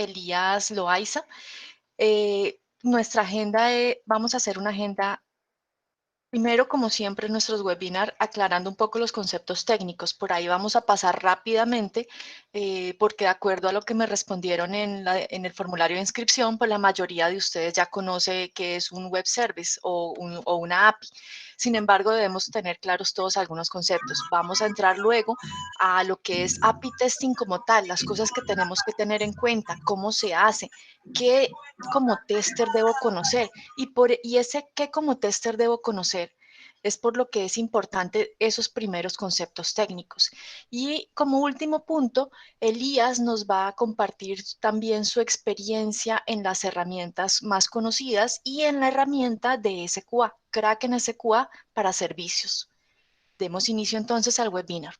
Elías Loaiza. Nuestra agenda, vamos a hacer una agenda. Primero, como siempre, en nuestros webinars, aclarando un poco los conceptos técnicos. Por ahí vamos a pasar rápidamente, porque de acuerdo a lo que me respondieron en el formulario de inscripción, pues la mayoría de ustedes ya conoce qué es un web service o una API. Sin embargo, debemos tener claros todos algunos conceptos. Vamos a entrar luego a lo que es API testing como tal, las cosas que tenemos que tener en cuenta, cómo se hace, qué como tester debo conocer y ese qué como tester debo conocer es por lo que es importante esos primeros conceptos técnicos. Y como último punto, Elías nos va a compartir también su experiencia en las herramientas más conocidas y en la herramienta de SQA, Kraken SQA para servicios. Demos inicio entonces al webinar.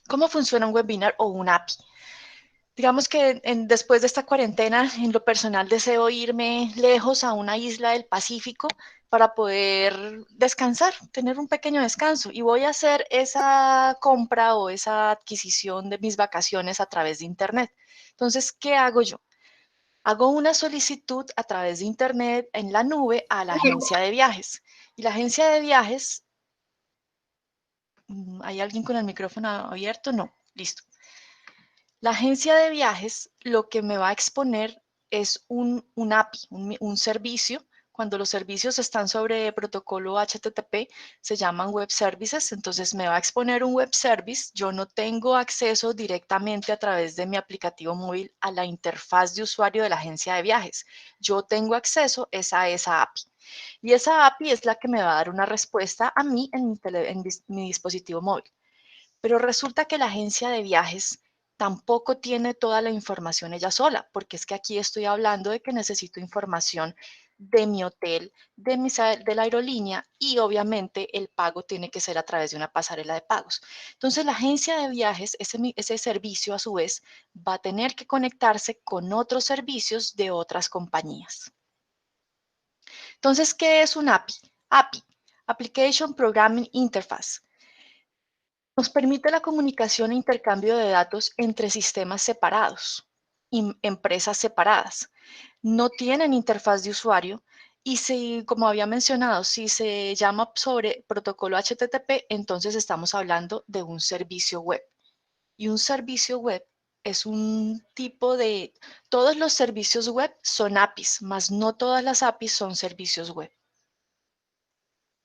¿Cómo funciona un webinar o un API? Digamos que después de esta cuarentena, en lo personal deseo irme lejos a una isla del Pacífico para poder descansar, tener un pequeño descanso. Y voy a hacer esa compra o esa adquisición de mis vacaciones a través de Internet. Entonces, ¿qué hago yo? Hago una solicitud a través de Internet en la nube a la agencia de viajes. Y la agencia de viajes, ¿hay alguien con el micrófono abierto? No, listo. La agencia de viajes lo que me va a exponer es un API, un servicio. Cuando los servicios están sobre protocolo HTTP, se llaman web services, entonces me va a exponer un web service. Yo no tengo acceso directamente a través de mi aplicativo móvil a la interfaz de usuario de la agencia de viajes. Yo tengo acceso a esa API. Y esa API es la que me va a dar una respuesta a mí en mi dispositivo móvil. Pero resulta que la agencia de viajes tampoco tiene toda la información ella sola, porque es que aquí estoy hablando de que necesito información de mi hotel, de la aerolínea y obviamente el pago tiene que ser a través de una pasarela de pagos. Entonces la agencia de viajes, ese servicio a su vez, va a tener que conectarse con otros servicios de otras compañías. Entonces, ¿qué es un API? API, Application Programming Interface. Nos permite la comunicación e intercambio de datos entre sistemas separados y empresas separadas. No tienen interfaz de usuario y si, como había mencionado, si se llama sobre protocolo HTTP, entonces estamos hablando de un servicio web. Y un servicio web es un tipo de... Todos los servicios web son APIs, mas no todas las APIs son servicios web.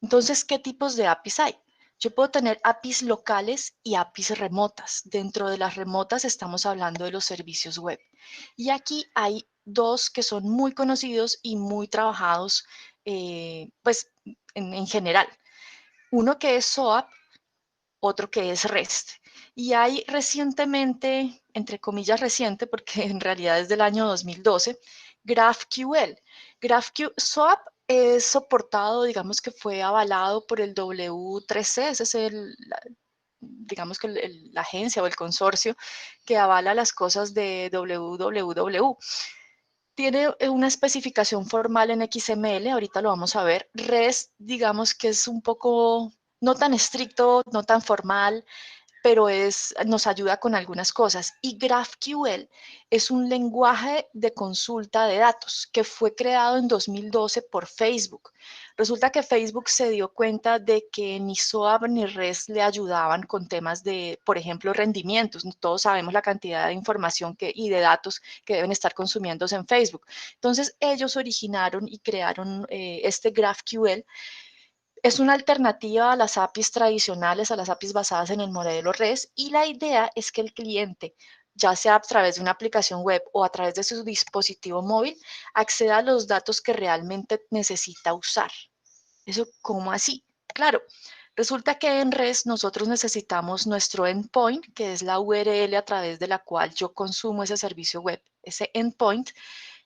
Entonces, ¿qué tipos de APIs hay? Yo puedo tener APIs locales y APIs remotas. Dentro de las remotas estamos hablando de los servicios web. Y aquí hay dos que son muy conocidos y muy trabajados, pues, en general. Uno que es SOAP, otro que es REST. Y hay recientemente, entre comillas reciente, porque en realidad es del año 2012, GraphQL. SOAP es soportado, digamos que fue avalado por el W3C, ese es digamos que la agencia o el consorcio que avala las cosas de www. Tiene una especificación formal en XML, ahorita lo vamos a ver. REST, digamos que es un poco no tan estricto, no tan formal, pero nos ayuda con algunas cosas. Y GraphQL es un lenguaje de consulta de datos que fue creado en 2012 por Facebook. Resulta que Facebook se dio cuenta de que ni SOAP ni REST le ayudaban con temas de, por ejemplo, rendimientos. Todos sabemos la cantidad de información y de datos que deben estar consumiéndose en Facebook. Entonces, ellos originaron y crearon este GraphQL. Es una alternativa a las APIs tradicionales, a las APIs basadas en el modelo REST, y la idea es que el cliente, ya sea a través de una aplicación web o a través de su dispositivo móvil, acceda a los datos que realmente necesita usar. ¿Eso cómo así? Claro, resulta que en REST nosotros necesitamos nuestro endpoint, que es la URL a través de la cual yo consumo ese servicio web. Ese endpoint,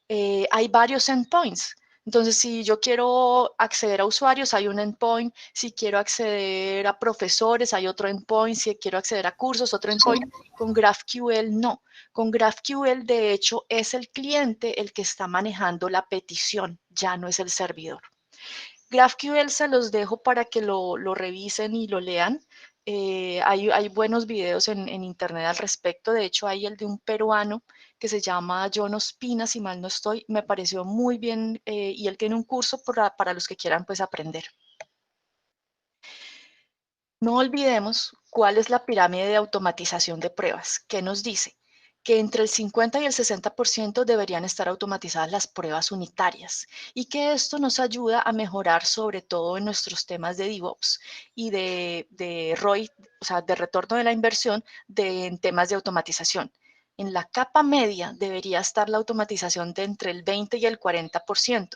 hay varios endpoints. Entonces, si yo quiero acceder a usuarios, hay un endpoint. Si quiero acceder a profesores, hay otro endpoint. Si quiero acceder a cursos, otro endpoint. Con GraphQL, no. Con GraphQL, de hecho, es el cliente el que está manejando la petición, ya no es el servidor. GraphQL se los dejo para que lo revisen y lo lean. Hay buenos videos en internet al respecto. De hecho, hay el de un peruano que se llama John Ospina, si mal no estoy, me pareció muy bien y él tiene un curso para los que quieran pues aprender. No olvidemos cuál es la pirámide de automatización de pruebas, que nos dice que entre el 50 y el 60% deberían estar automatizadas las pruebas unitarias y que esto nos ayuda a mejorar sobre todo en nuestros temas de DevOps y de ROI, o sea, de retorno de la inversión en temas de automatización. En la capa media debería estar la automatización de entre el 20 y el 40%.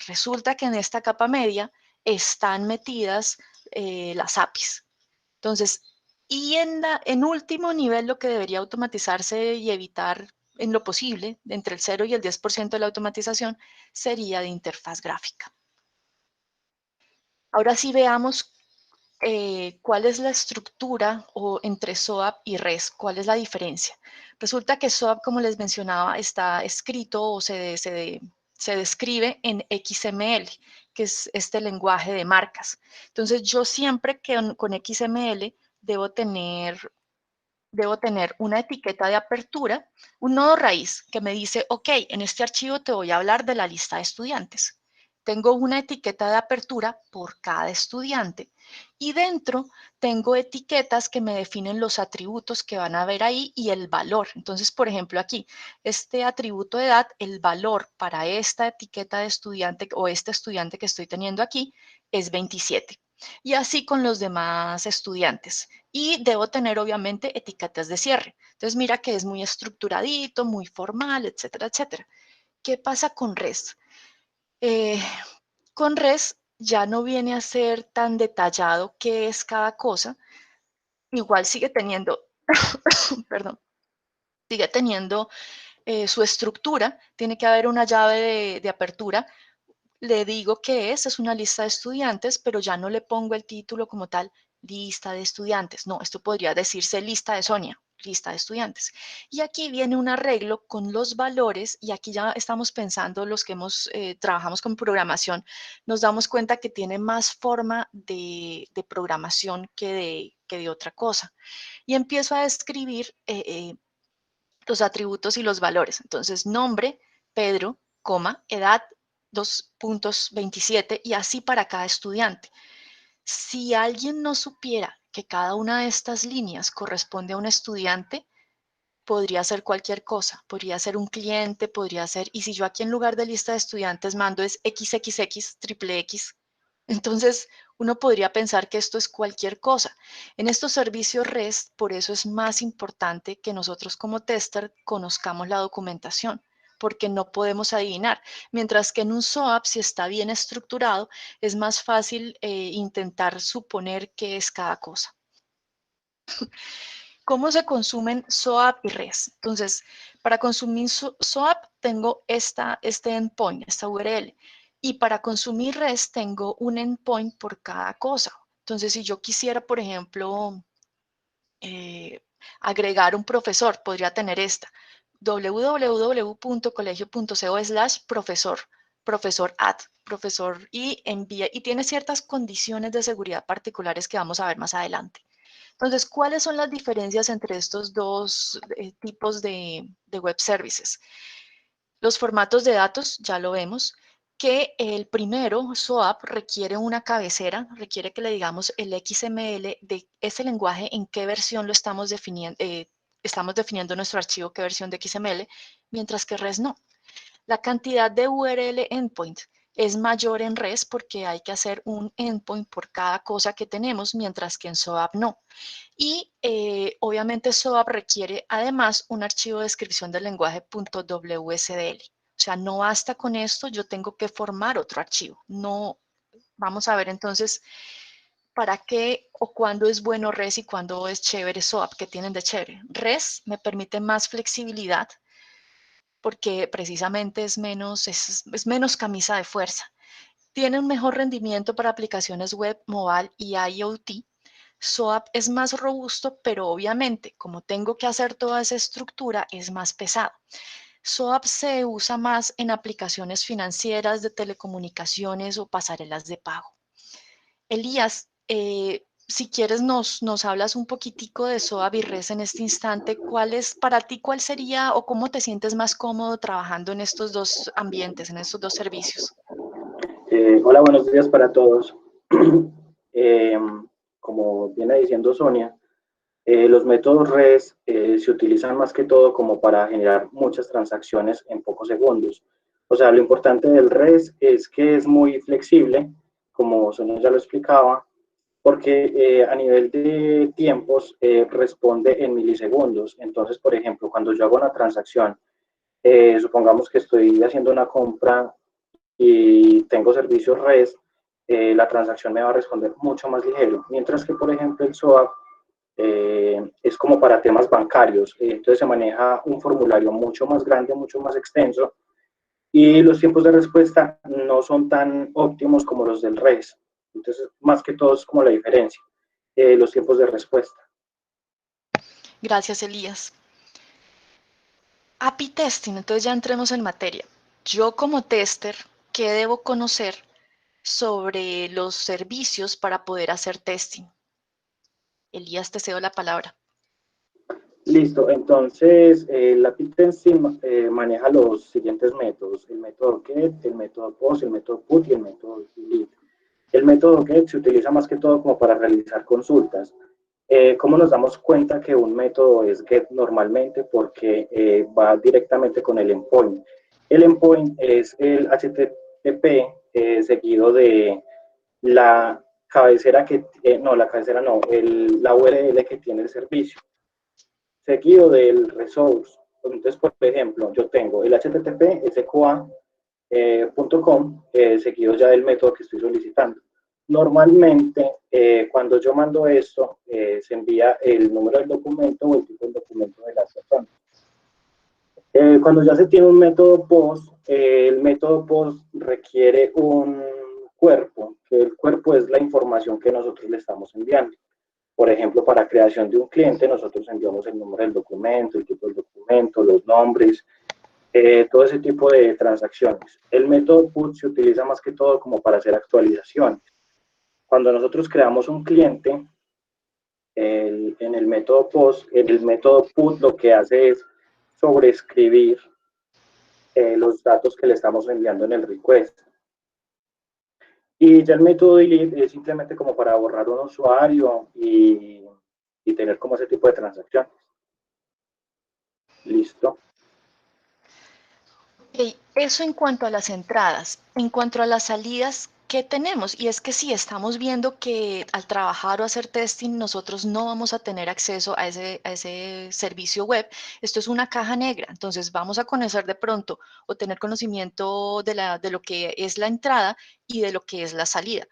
Resulta que en esta capa media están metidas las APIs. Entonces, y en último nivel, lo que debería automatizarse y evitar en lo posible, entre el 0 y el 10% de la automatización, sería de interfaz gráfica. Ahora sí veamos cuál es la estructura o entre SOAP y REST, cuál es la diferencia. Resulta que SOAP, como les mencionaba, está escrito o se describe en XML, que es este lenguaje de marcas. Entonces, yo siempre que con XML debo tener una etiqueta de apertura, un nodo raíz que me dice, ok, en este archivo te voy a hablar de la lista de estudiantes. Tengo una etiqueta de apertura por cada estudiante y dentro tengo etiquetas que me definen los atributos que van a ver ahí y el valor. Entonces, por ejemplo, aquí, este atributo de edad, el valor para esta etiqueta de estudiante o este estudiante que estoy teniendo aquí es 27. Y así con los demás estudiantes. Y debo tener, obviamente, etiquetas de cierre. Entonces, mira que es muy estructuradito, muy formal, etcétera, etcétera. ¿Qué pasa con REST? Eh, con REST ya no viene a ser tan detallado qué es cada cosa. Igual sigue teniendo, perdón, sigue teniendo su estructura. Tiene que haber una llave de apertura. Le digo que es una lista de estudiantes, pero ya no le pongo el título como tal, lista de estudiantes. No, esto podría decirse lista de Sonia, lista de estudiantes. Y aquí viene un arreglo con los valores y aquí ya estamos pensando los que trabajamos con programación, nos damos cuenta que tiene más forma de programación que de otra cosa. Y empiezo a escribir los atributos y los valores. Entonces, nombre, Pedro, coma, edad, 2.27 y así para cada estudiante. Si alguien no supiera que cada una de estas líneas corresponde a un estudiante, podría ser cualquier cosa, podría ser un cliente, podría ser, y si yo aquí en lugar de lista de estudiantes mando es XXX, triple X, entonces uno podría pensar que esto es cualquier cosa. En estos servicios REST, por eso es más importante que nosotros como tester conozcamos la documentación, porque no podemos adivinar. Mientras que en un SOAP, si está bien estructurado, es más fácil intentar suponer qué es cada cosa. ¿Cómo se consumen SOAP y REST? Entonces, para consumir SOAP tengo este endpoint, esta URL. Y para consumir REST tengo un endpoint por cada cosa. Entonces, si yo quisiera, por ejemplo, agregar un profesor, podría tener esta, www.colegio.co/profesor, profesor add, profesor y envía, y tiene ciertas condiciones de seguridad particulares que vamos a ver más adelante. Entonces, ¿cuáles son las diferencias entre estos dos tipos de web services? Los formatos de datos, ya lo vemos, que el primero, SOAP, requiere una cabecera, requiere que le digamos el XML de ese lenguaje, en qué versión lo estamos definiendo nuestro archivo, qué versión de XML, mientras que REST no. La cantidad de URL endpoint es mayor en REST porque hay que hacer un endpoint por cada cosa que tenemos, mientras que en SOAP no. Y obviamente SOAP requiere además un archivo de descripción del lenguaje .wsdl. O sea, no basta con esto, yo tengo que formar otro archivo. No, vamos a ver entonces para qué o cuándo es bueno REST y cuándo es chévere SOAP. ¿Qué tienen de chévere? REST me permite más flexibilidad porque precisamente es menos camisa de fuerza. Tiene un mejor rendimiento para aplicaciones web, mobile y IoT. SOAP es más robusto, pero obviamente, como tengo que hacer toda esa estructura, es más pesado. SOAP se usa más en aplicaciones financieras, de telecomunicaciones o pasarelas de pago. Elías, si quieres nos hablas un poquitico de SOA Birres en este instante. ¿Cuál es para ti, cuál sería o cómo te sientes más cómodo trabajando en estos dos ambientes, en estos dos servicios? Hola, buenos días para todos. Eh, Como viene diciendo Sonia, los métodos REST se utilizan más que todo como para generar muchas transacciones en pocos segundos. O sea, lo importante del REST es que es muy flexible, como Sonia ya lo explicaba, porque a nivel de tiempos responde en milisegundos. Entonces, por ejemplo, cuando yo hago una transacción, supongamos que estoy haciendo una compra y tengo servicios REST, la transacción me va a responder mucho más ligero. Mientras que, por ejemplo, el SOAP es como para temas bancarios, entonces se maneja un formulario mucho más grande, mucho más extenso, y los tiempos de respuesta no son tan óptimos como los del REST. Entonces, más que todo es como la diferencia, los tiempos de respuesta. Gracias, Elías. API testing, entonces ya entremos en materia. Yo como tester, ¿qué debo conocer sobre los servicios para poder hacer testing? Elías, te cedo la palabra. Listo, entonces la API testing maneja los siguientes métodos: el método get, el método post, el método put y el método delete. El método get se utiliza más que todo como para realizar consultas. ¿Cómo nos damos cuenta que un método es get normalmente? Porque va directamente con el endpoint. El endpoint es el HTTP seguido de la cabecera que, no, la cabecera no, la URL que tiene el servicio, seguido del resource. Entonces, por ejemplo, yo tengo el HTTP sqa.com seguido ya del método que estoy solicitando. Normalmente, cuando yo mando esto, se envía el número del documento o el tipo del documento de la persona. Cuando ya se tiene un método POST, el método POST requiere un cuerpo, que el cuerpo es la información que nosotros le estamos enviando. Por ejemplo, para creación de un cliente, nosotros enviamos el número del documento, el tipo del documento, los nombres, todo ese tipo de transacciones. El método PUT se utiliza más que todo como para hacer actualizaciones. Cuando nosotros creamos un cliente, en el método POST, en el método PUT lo que hace es sobreescribir los datos que le estamos enviando en el request. Y ya el método delete es simplemente como para borrar un usuario y tener como ese tipo de transacciones. Listo. Okay, eso en cuanto a las entradas. En cuanto a las salidas, ¿qué tenemos? Y es que sí, estamos viendo que al trabajar o hacer testing, nosotros no vamos a tener acceso a ese servicio web. Esto es una caja negra, entonces vamos a conocer de pronto o tener conocimiento de lo que es la entrada y de lo que es la salida.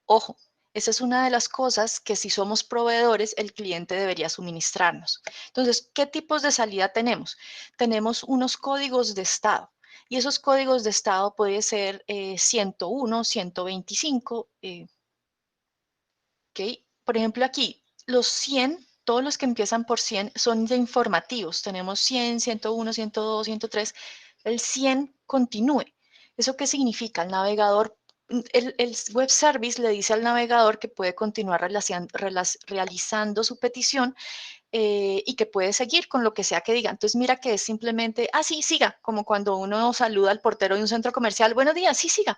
Ojo, esa es una de las cosas que si somos proveedores, el cliente debería suministrarnos. Entonces, ¿qué tipos de salida tenemos? Tenemos unos códigos de estado. Y esos códigos de estado puede ser 101, 125, ¿ok? Por ejemplo, aquí, los 100, todos los que empiezan por 100 son de informativos. Tenemos 100, 101, 102, 103. El 100 continúe. ¿Eso qué significa? El navegador, el web service le dice al navegador que puede continuar realizando su petición y que puede seguir con lo que sea que diga. Entonces mira que es simplemente, ah, sí, siga, como cuando uno saluda al portero de un centro comercial, buenos días, sí, siga.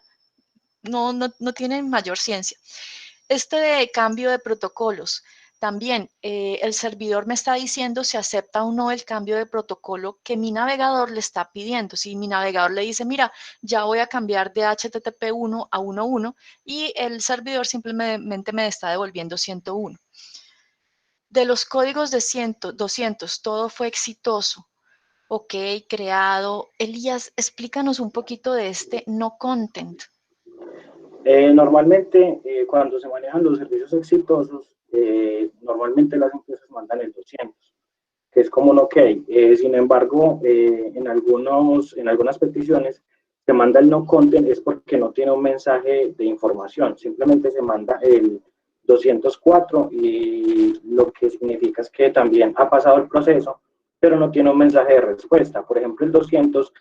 No tiene mayor ciencia. Este de cambio de protocolos, también el servidor me está diciendo si acepta o no el cambio de protocolo que mi navegador le está pidiendo. Si mi navegador le dice, mira, ya voy a cambiar de HTTP 1 a 1.1 y el servidor simplemente me está devolviendo 101. De los códigos de 100, 200, todo fue exitoso. Ok, creado. Elías, explícanos un poquito de este no content. Normalmente, cuando se manejan los servicios exitosos, normalmente las empresas mandan el 200, que es como un OK. Sin embargo, en algunas peticiones se manda el no content, es porque no tiene un mensaje de información, simplemente se manda el 204 y lo que significa es que también ha pasado el proceso, pero no tiene un mensaje de respuesta. Por ejemplo, el 200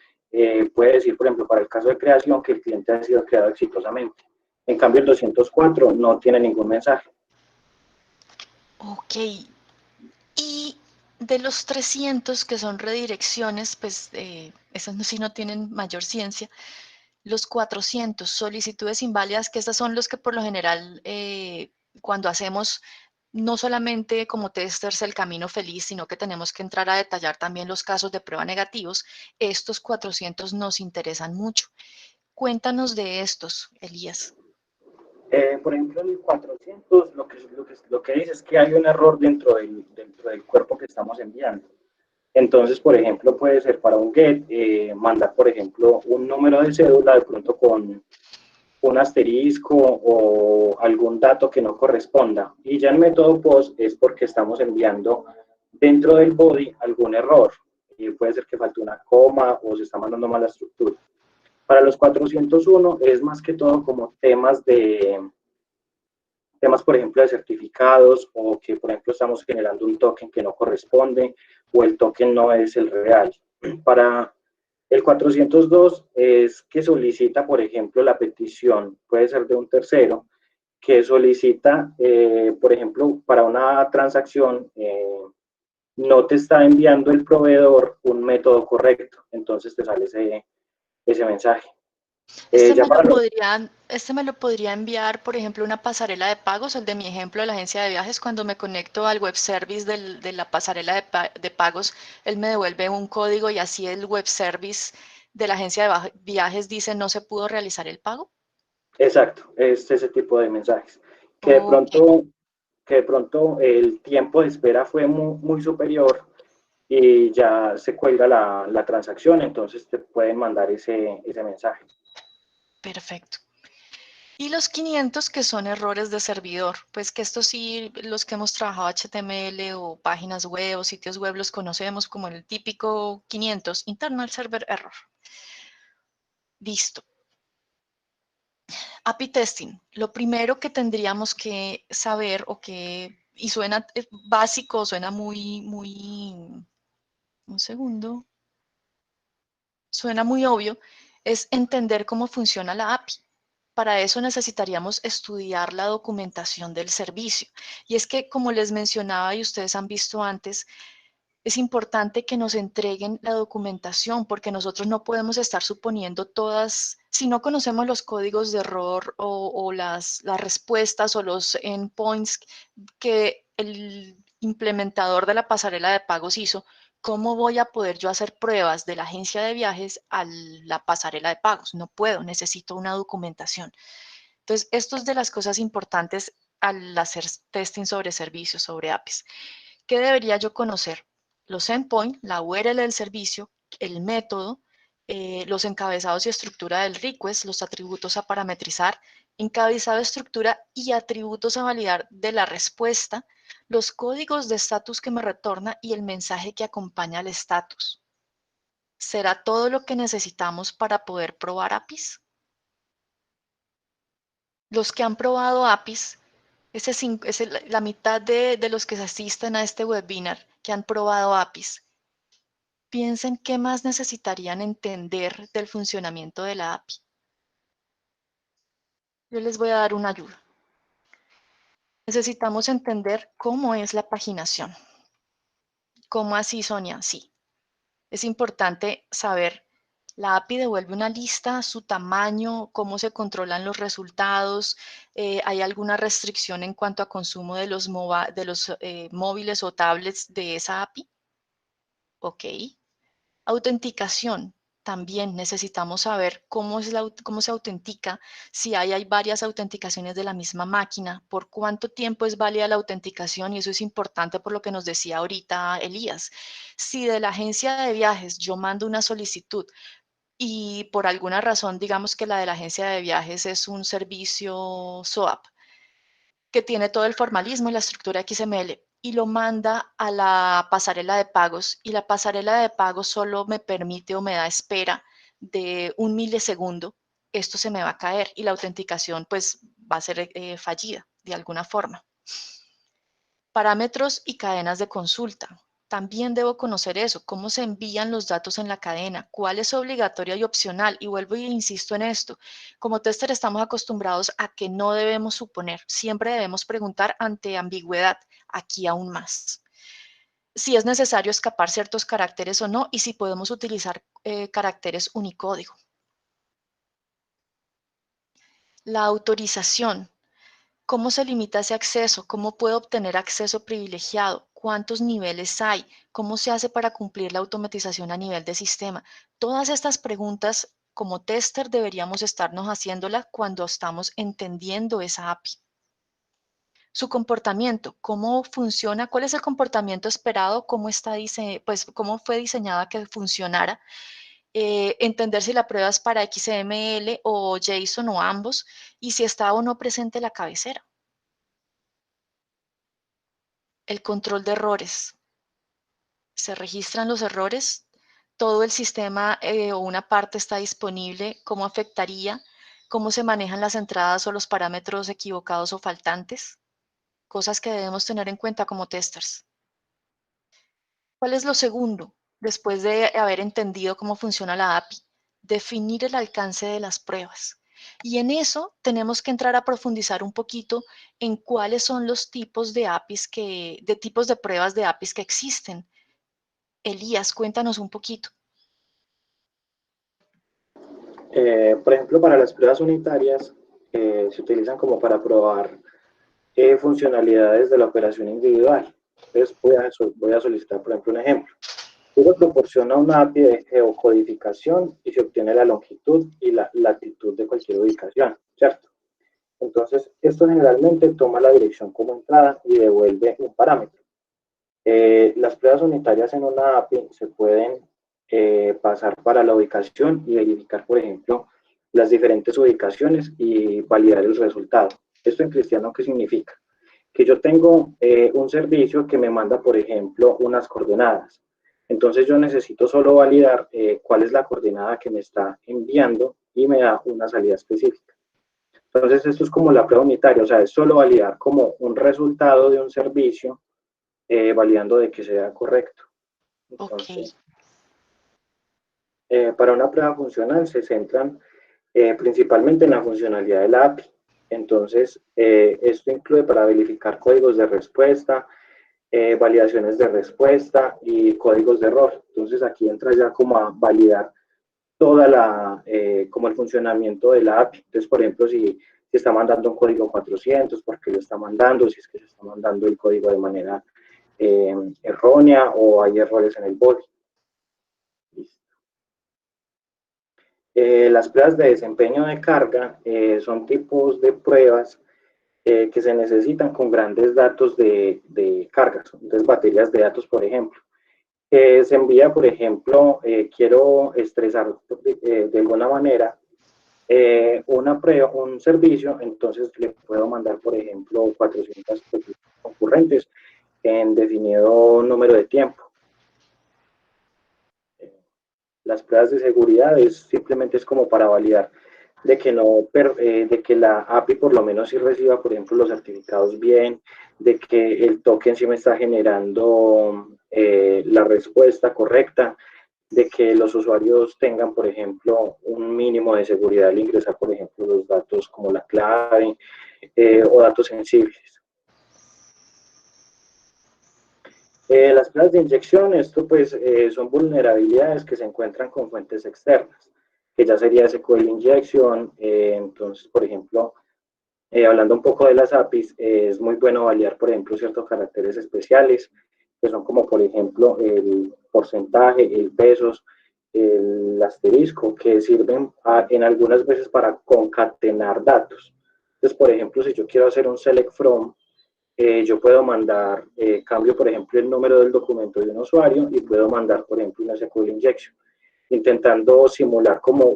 puede decir, por ejemplo, para el caso de creación, que el cliente ha sido creado exitosamente. En cambio, el 204 no tiene ningún mensaje. Ok. Y de los 300 que son redirecciones, pues esas no, sí no tienen mayor ciencia. Los 400 solicitudes inválidas, que estas son los que por lo general cuando hacemos no solamente como testers el camino feliz, sino que tenemos que entrar a detallar también los casos de prueba negativos, estos 400 nos interesan mucho. Cuéntanos de estos, Elías. Por ejemplo, en el 400 lo que dice es que hay un error dentro del cuerpo que estamos enviando. Entonces, por ejemplo, puede ser para un GET, mandar, por ejemplo, un número de cédula de pronto con un asterisco o algún dato que no corresponda. Y ya en método POST es porque estamos enviando dentro del body algún error. Puede ser que falte una coma o se está mandando mala estructura. Para los 401 es más que todo como temas, por ejemplo, de certificados o que, por ejemplo, estamos generando un token que no corresponde o el token no es el real. Para el 402 es que solicita, por ejemplo, la petición, puede ser de un tercero, que solicita, por ejemplo, para una transacción, no te está enviando el proveedor un método correcto, entonces te sale ese mensaje. Este Ya para los este me lo podría enviar, por ejemplo, una pasarela de pagos, el de mi ejemplo de la agencia de viajes, cuando me conecto al web service de la pasarela de pagos, él me devuelve un código y así el web service de la agencia de viajes dice no se pudo realizar el pago. Exacto, es ese tipo de mensajes. Que de Ok, pronto, que de pronto el tiempo de espera fue muy, muy superior y ya se cuelga la transacción, entonces te pueden mandar ese mensaje. perfecto. Y los 500 que son errores de servidor, pues que estos sí, los que hemos trabajado HTML o páginas web o sitios web los conocemos como el típico 500, Internal Server Error. Listo. API testing. Lo primero que tendríamos que saber o que, y suena básico, suena un segundo, suena muy obvio, es entender cómo funciona la API. Para eso necesitaríamos estudiar la documentación del servicio. Y es que, como les mencionaba y ustedes han visto antes, es importante que nos entreguen la documentación porque nosotros no podemos estar suponiendo todas, si no conocemos los códigos de error o las respuestas o los endpoints que el implementador de la pasarela de pagos hizo, ¿cómo voy a poder yo hacer pruebas de la agencia de viajes a la pasarela de pagos? No puedo, necesito una documentación. Entonces, esto es de las cosas importantes al hacer testing sobre servicios, sobre APIs. ¿Qué debería yo conocer? Los endpoints, la URL del servicio, el método, los encabezados y estructura del request, los atributos a parametrizar, encabezado, estructura y atributos a validar de la respuesta, los códigos de estatus que me retorna y el mensaje que acompaña al estatus. ¿Será todo lo que necesitamos para poder probar APIs? Los que han probado APIs, la mitad de los que se asisten a este webinar que han probado APIs, piensen qué más necesitarían entender del funcionamiento de la API. Yo les voy a dar una ayuda. Necesitamos entender cómo es la paginación. ¿Cómo así, Sonia? Sí. Es importante saber, la API devuelve una lista, su tamaño, cómo se controlan los resultados, hay alguna restricción en cuanto a consumo de los móviles o tablets de esa API. Ok. Autenticación. También necesitamos saber cómo se autentica, si hay varias autenticaciones de la misma máquina, por cuánto tiempo es válida la autenticación, y eso es importante por lo que nos decía ahorita Elías. Si de la agencia de viajes yo mando una solicitud y por alguna razón, digamos que la de la agencia de viajes es un servicio SOAP, que tiene todo el formalismo y la estructura XML y lo manda a la pasarela de pagos y la pasarela de pagos solo me permite o me da espera de un milisegundo, esto se me va a caer y la autenticación pues va a ser fallida de alguna forma. Parámetros y cadenas de consulta. También debo conocer eso, cómo se envían los datos en la cadena, cuál es obligatorio y opcional. Y vuelvo e insisto en esto. Como tester estamos acostumbrados a que no debemos suponer, siempre debemos preguntar ante ambigüedad, aquí aún más. Si es necesario escapar ciertos caracteres o no y si podemos utilizar caracteres unicódigo. La autorización. ¿Cómo se limita ese acceso? ¿Cómo puedo obtener acceso privilegiado? ¿Cuántos niveles hay? ¿Cómo se hace para cumplir la automatización a nivel de sistema? Todas estas preguntas como tester deberíamos estarnos haciéndolas cuando estamos entendiendo esa API. Su comportamiento, cómo funciona, cuál es el comportamiento esperado, cómo fue diseñada que funcionara, entender si la prueba es para XML o JSON o ambos, y si está o no presente la cabecera. El control de errores. Se registran los errores, todo el sistema o una parte está disponible, cómo afectaría, cómo se manejan las entradas o los parámetros equivocados o faltantes, cosas que debemos tener en cuenta como testers. ¿Cuál es lo segundo? Después de haber entendido cómo funciona la API, definir el alcance de las pruebas. Y en eso tenemos que entrar a profundizar un poquito en cuáles son los tipos de APIs tipos de pruebas de APIs que existen. Elías, cuéntanos un poquito. Por ejemplo, para las pruebas unitarias se utilizan como para probar funcionalidades de la operación individual. Entonces voy a solicitar, por ejemplo, un ejemplo. Google proporciona una API de geocodificación y se obtiene la longitud y la latitud de cualquier ubicación, ¿cierto? Entonces, esto generalmente toma la dirección como entrada y devuelve un parámetro. Las pruebas unitarias en una API se pueden pasar para la ubicación y verificar, por ejemplo, las diferentes ubicaciones y validar el resultado. ¿Esto en cristiano qué significa? Que yo tengo un servicio que me manda, por ejemplo, unas coordenadas. Entonces yo necesito solo validar cuál es la coordenada que me está enviando y me da una salida específica. Entonces esto es como la prueba unitaria, o sea, es solo validar como un resultado de un servicio, validando de que sea correcto. Entonces, para una prueba funcional se centran principalmente en la funcionalidad de la API. Entonces, esto incluye para verificar códigos de respuesta, validaciones de respuesta y códigos de error. Entonces, aquí entra ya como a validar como el funcionamiento de la API. Entonces, por ejemplo, si está mandando un código 400, ¿por qué lo está mandando? Si es que se está mandando el código de manera errónea o hay errores en el body. Las pruebas de desempeño de carga son tipos de pruebas que se necesitan con grandes datos de cargas, entonces baterías de datos, por ejemplo. Se envía, por ejemplo, quiero estresar de alguna manera una prueba, un servicio, entonces le puedo mandar, por ejemplo, 400 concurrentes en definido número de tiempo. Las pruebas de seguridad simplemente es como para validar de que la API por lo menos sí reciba, por ejemplo, los certificados bien, de que el token sí me está generando la respuesta correcta, de que los usuarios tengan, por ejemplo, un mínimo de seguridad al ingresar, por ejemplo, los datos como la clave o datos sensibles. Las pruebas de inyección, esto pues son vulnerabilidades que se encuentran con fuentes externas, que ya sería SQL injection. Entonces, por ejemplo, hablando un poco de las APIs, es muy bueno validar, por ejemplo, ciertos caracteres especiales, que son como, por ejemplo, el porcentaje, el pesos, el asterisco, que sirven en algunas veces para concatenar datos. Entonces, por ejemplo, si yo quiero hacer un select from, yo puedo mandar, cambio por ejemplo el número del documento de un usuario y puedo mandar por ejemplo una SQL injection, intentando simular como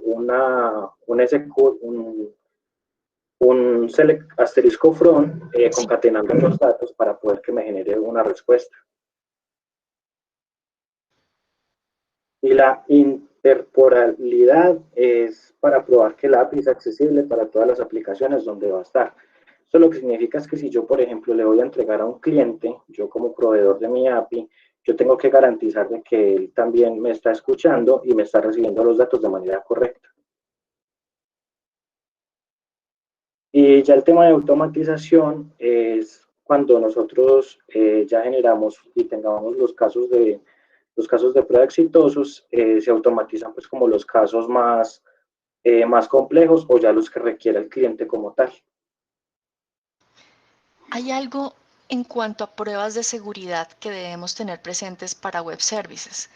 un select asterisco from Sí. concatenando los datos para poder que me genere una respuesta. Y la interporalidad es para probar que la API es accesible para todas las aplicaciones donde va a estar. Esto lo que significa es que si yo, por ejemplo, le voy a entregar a un cliente, yo como proveedor de mi API, yo tengo que garantizar de que él también me está escuchando y me está recibiendo los datos de manera correcta. Y ya el tema de automatización es cuando nosotros ya generamos y tengamos los casos de prueba exitosos, se automatizan pues como los casos más complejos o ya los que requiere el cliente como tal. Hay algo en cuanto a pruebas de seguridad que debemos tener presentes para web services.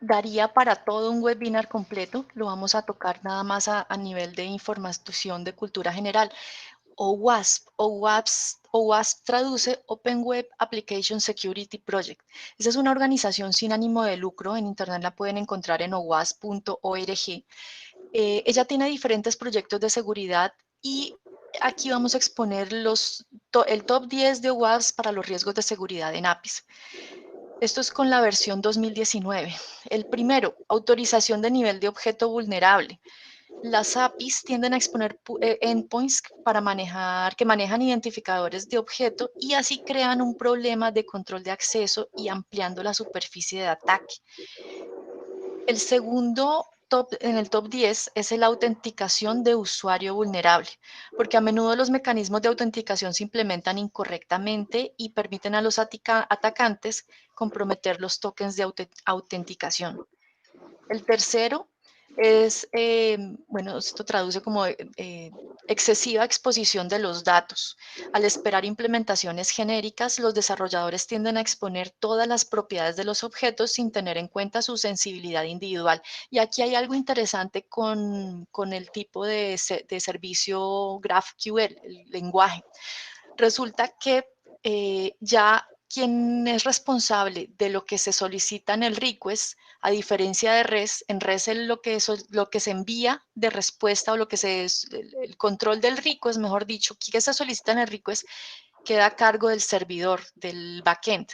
Daría para todo un webinar completo, lo vamos a tocar nada más a nivel de información de cultura general. OWASP. OWASP traduce Open Web Application Security Project. Esa es una organización sin ánimo de lucro. En internet la pueden encontrar en owasp.org. Ella tiene diferentes proyectos de seguridad y aquí vamos a exponer el top 10 de OWASP para los riesgos de seguridad en APIs. Esto es con la versión 2019. El primero, autorización de nivel de objeto vulnerable. Las APIs tienden a exponer endpoints que manejan identificadores de objeto y así crean un problema de control de acceso y ampliando la superficie de ataque. El segundo en el top 10 es la autenticación de usuario vulnerable, porque a menudo los mecanismos de autenticación se implementan incorrectamente y permiten a los atacantes comprometer los tokens de autenticación. El tercero es, bueno, esto traduce como excesiva exposición de los datos. Al esperar implementaciones genéricas, los desarrolladores tienden a exponer todas las propiedades de los objetos sin tener en cuenta su sensibilidad individual. Y aquí hay algo interesante con el tipo de servicio GraphQL, el lenguaje. Resulta que ya quien es responsable de lo que se solicita en el request, a diferencia de REST, en REST lo que se envía de respuesta o el control del request, mejor dicho, que se solicita en el request, queda a cargo del servidor, del backend.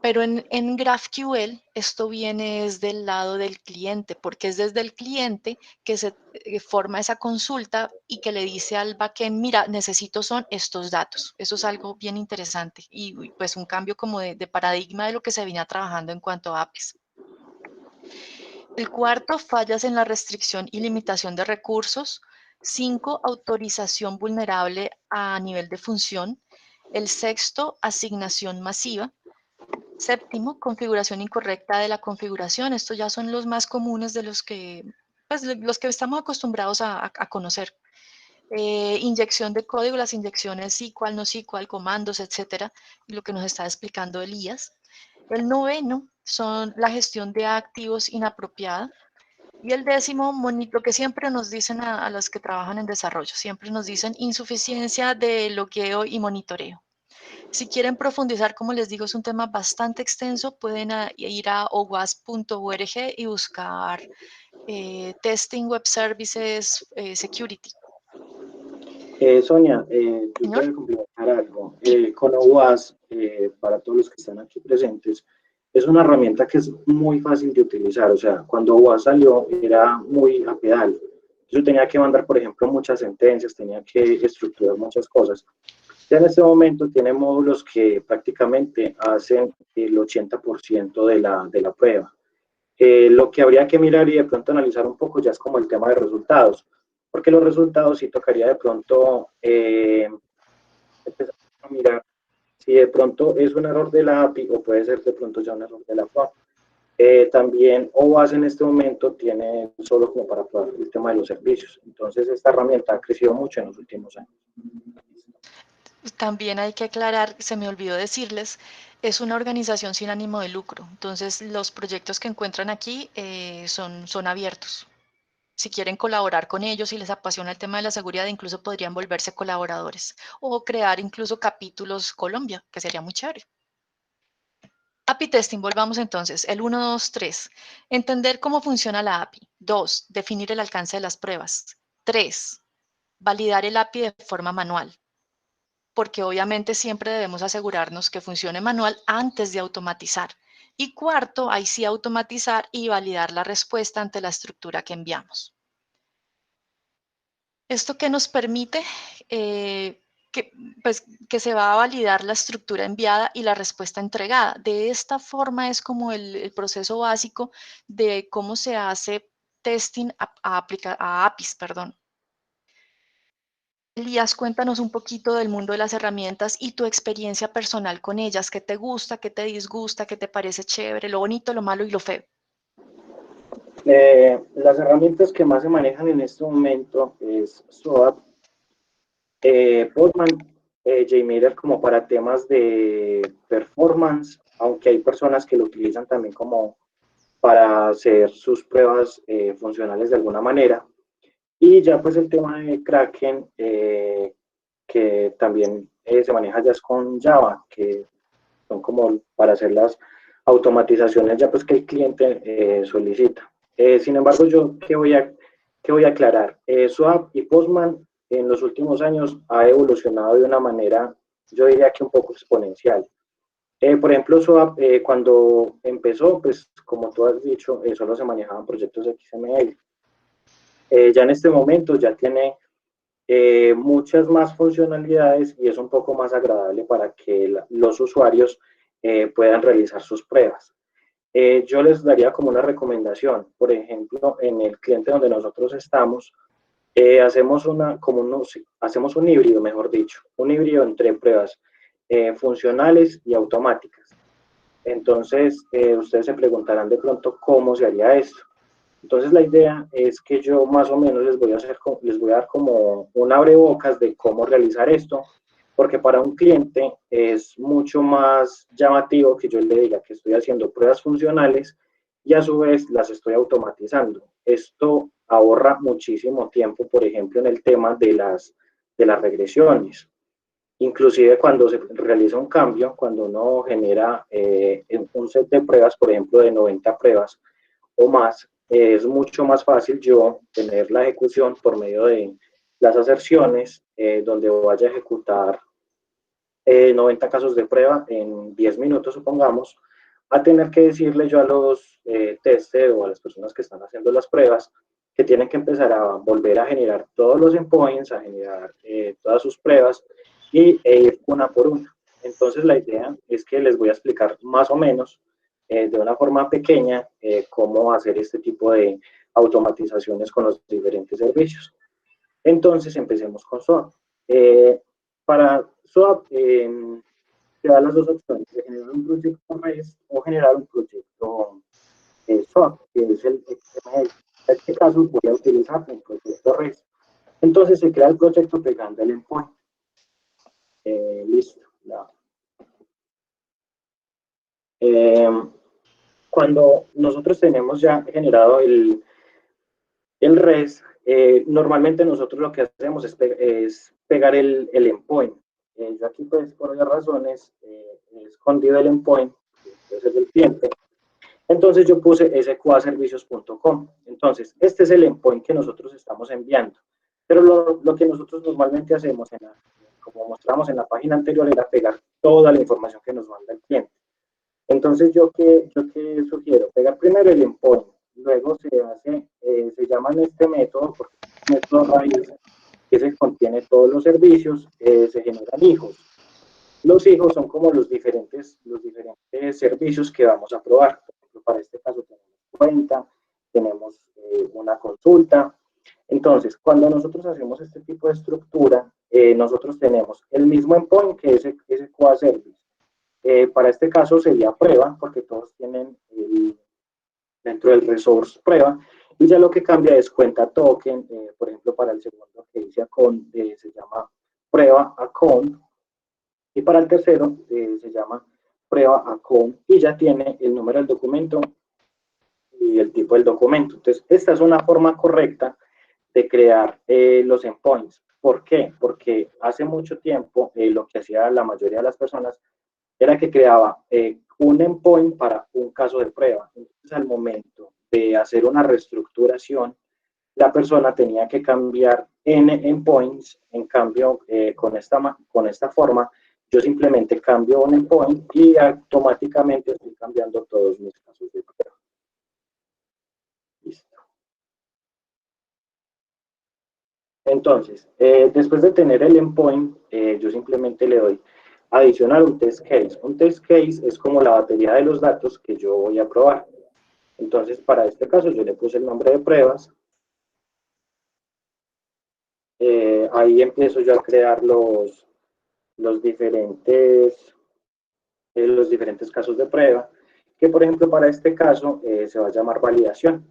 Pero en GraphQL esto viene desde el lado del cliente, porque es desde el cliente que se forma esa consulta y que le dice al backend, mira, necesito son estos datos. Eso es algo bien interesante y pues un cambio como de paradigma de lo que se venía trabajando en cuanto a APIs. El cuarto, fallas en la restricción y limitación de recursos. 5, autorización vulnerable a nivel de función. El sexto, asignación masiva. Séptimo, configuración incorrecta de la configuración. Estos ya son los más comunes de pues, los que estamos acostumbrados a conocer. Inyección de código, las inyecciones SQL, no SQL, comandos, etcétera, y lo que nos está explicando Elías. El noveno son la gestión de activos inapropiada. Y el décimo, lo que siempre nos dicen a los que trabajan en desarrollo, siempre nos dicen insuficiencia de logueo y monitoreo. Si quieren profundizar, como les digo, es un tema bastante extenso, pueden ir a owasp.org y buscar Testing Web Services Security. Sonia, yo te Señor. voy a complementar algo. Sí. Con OWASP, para todos los que están aquí presentes, es una herramienta que es muy fácil de utilizar. O sea, cuando OWASP salió era muy a pedal. Yo tenía que mandar, por ejemplo, muchas sentencias, tenía que estructurar muchas cosas. Ya en este momento tiene módulos que prácticamente hacen el 80% de la prueba. Lo que habría que mirar y de pronto analizar un poco ya es como el tema de resultados, porque los resultados sí tocaría de pronto empezar a mirar si de pronto es un error de la API o puede ser de pronto ya un error de la FAP. También OWASP en este momento tiene solo como para probar el tema de los servicios. Entonces esta herramienta ha crecido mucho en los últimos años. También hay que aclarar, se me olvidó decirles, es una organización sin ánimo de lucro. Entonces, los proyectos que encuentran aquí son abiertos. Si quieren colaborar con ellos y les apasiona el tema de la seguridad, incluso podrían volverse colaboradores o crear incluso capítulos Colombia, que sería muy chévere. API testing, volvamos entonces. El 1, 2, 3. Entender cómo funciona la API. 2. Definir el alcance de las pruebas. 3. Validar el API de forma manual, porque obviamente siempre debemos asegurarnos que funcione manual antes de automatizar. Y cuarto, ahí sí automatizar y validar la respuesta ante la estructura que enviamos. ¿Esto qué nos permite? que se va a validar la estructura enviada y la respuesta entregada. De esta forma es como el proceso básico de cómo se hace testing a APIs, perdón. Elías, cuéntanos un poquito del mundo de las herramientas y tu experiencia personal con ellas. ¿Qué te gusta, qué te disgusta, qué te parece chévere, lo bonito, lo malo y lo feo? Las herramientas que más se manejan en este momento es SOAP, Postman, JMeter como para temas de performance, aunque hay personas que lo utilizan también como para hacer sus pruebas funcionales de alguna manera. Y ya pues el tema de Kraken, que también se maneja ya con Java, que son como para hacer las automatizaciones ya pues que el cliente solicita. Sin embargo, yo qué voy a aclarar. Swap y Postman en los últimos años ha evolucionado de una manera, yo diría que un poco exponencial. Por ejemplo, Swap, cuando empezó, pues como tú has dicho, solo se manejaban proyectos de XML. Ya en este momento ya tiene muchas más funcionalidades y es un poco más agradable para que los usuarios puedan realizar sus pruebas. Yo les daría como una recomendación, por ejemplo, en el cliente donde nosotros estamos, hacemos un híbrido, mejor dicho, un híbrido entre pruebas funcionales y automáticas. Entonces, ustedes se preguntarán de pronto cómo se haría esto. Entonces la idea es que yo más o menos les voy a dar como un abrebocas de cómo realizar esto, porque para un cliente es mucho más llamativo que yo le diga que estoy haciendo pruebas funcionales y a su vez las estoy automatizando. Esto ahorra muchísimo tiempo, por ejemplo, en el tema de las regresiones. Inclusive cuando se realiza un cambio, cuando uno genera un set de pruebas, por ejemplo, de 90 pruebas, o más, es mucho más fácil yo tener la ejecución por medio de las aserciones, donde vaya a ejecutar 90 casos de prueba en 10 minutos, supongamos, a tener que decirle yo a los testers o a las personas que están haciendo las pruebas que tienen que empezar a volver a generar todos los endpoints, a generar todas sus pruebas e ir una por una. Entonces la idea es que les voy a explicar más o menos de una forma pequeña cómo hacer este tipo de automatizaciones con los diferentes servicios. Entonces empecemos con SOAP. Para SOAP te da las dos opciones, de generar un proyecto REST o generar un proyecto SOAP, que es el XML. En este caso voy a utilizar un proyecto REST. Entonces se crea el proyecto pegando el endpoint. Listo. Cuando nosotros tenemos ya generado el REST, normalmente nosotros lo que hacemos es pegar el endpoint. Yo aquí, pues, por varias razones, he escondido el endpoint, que es el del cliente. Entonces yo puse sqaservicios.com. Entonces, este es el endpoint que nosotros estamos enviando. Pero lo que nosotros normalmente hacemos, como mostramos en la página anterior, era pegar toda la información que nos manda el cliente. Entonces, ¿yo qué sugiero? Pegar primero el endpoint, luego se llama en este método, porque es un método raíz que se contiene todos los servicios, se generan hijos. Los hijos son como los diferentes servicios que vamos a probar. Por ejemplo, para este caso tenemos cuenta, tenemos una consulta. Entonces, cuando nosotros hacemos este tipo de estructura, nosotros tenemos el mismo endpoint que es SQA Service. Para este caso sería prueba, porque todos tienen dentro del resource prueba, y ya lo que cambia es cuenta token, por ejemplo, para el segundo que dice account, se llama prueba account, y para el tercero se llama prueba account, y ya tiene el número del documento y el tipo del documento. Entonces, esta es una forma correcta de crear los endpoints. ¿Por qué? Porque hace mucho tiempo lo que hacía la mayoría de las personas era que creaba un endpoint para un caso de prueba. Entonces, al momento de hacer una reestructuración, la persona tenía que cambiar n endpoints. En cambio, con esta forma, yo simplemente cambio un endpoint y automáticamente estoy cambiando todos mis casos de prueba. Listo. Entonces, después de tener el endpoint, yo simplemente le doy adicionar un test case. Un test case es como la batería de los datos que yo voy a probar. Entonces, para este caso, yo le puse el nombre de pruebas. Ahí empiezo yo a crear los diferentes casos de prueba, que por ejemplo para este caso se va a llamar validación.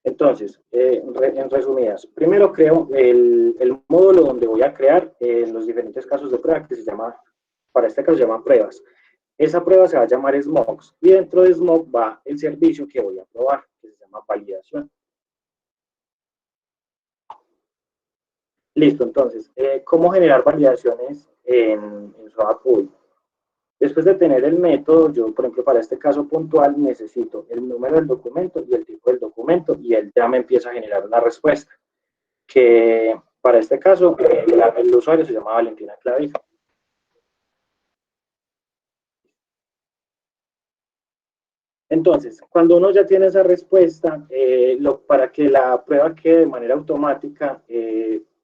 Entonces, en resumidas, primero creo el módulo donde voy a crear los diferentes casos de prueba que se llama, para este caso se llaman pruebas. Esa prueba se va a llamar Smokes y dentro de Smoke va el servicio que voy a probar, que se llama validación. Listo, entonces, ¿cómo generar validaciones en SOAP UI? Después de tener el método, yo, por ejemplo, para este caso puntual, necesito el número del documento y el tipo del documento, y él ya me empieza a generar una respuesta, que para este caso, el usuario se llama Valentina Clavijo. Entonces, cuando uno ya tiene esa respuesta, para que la prueba quede de manera automática,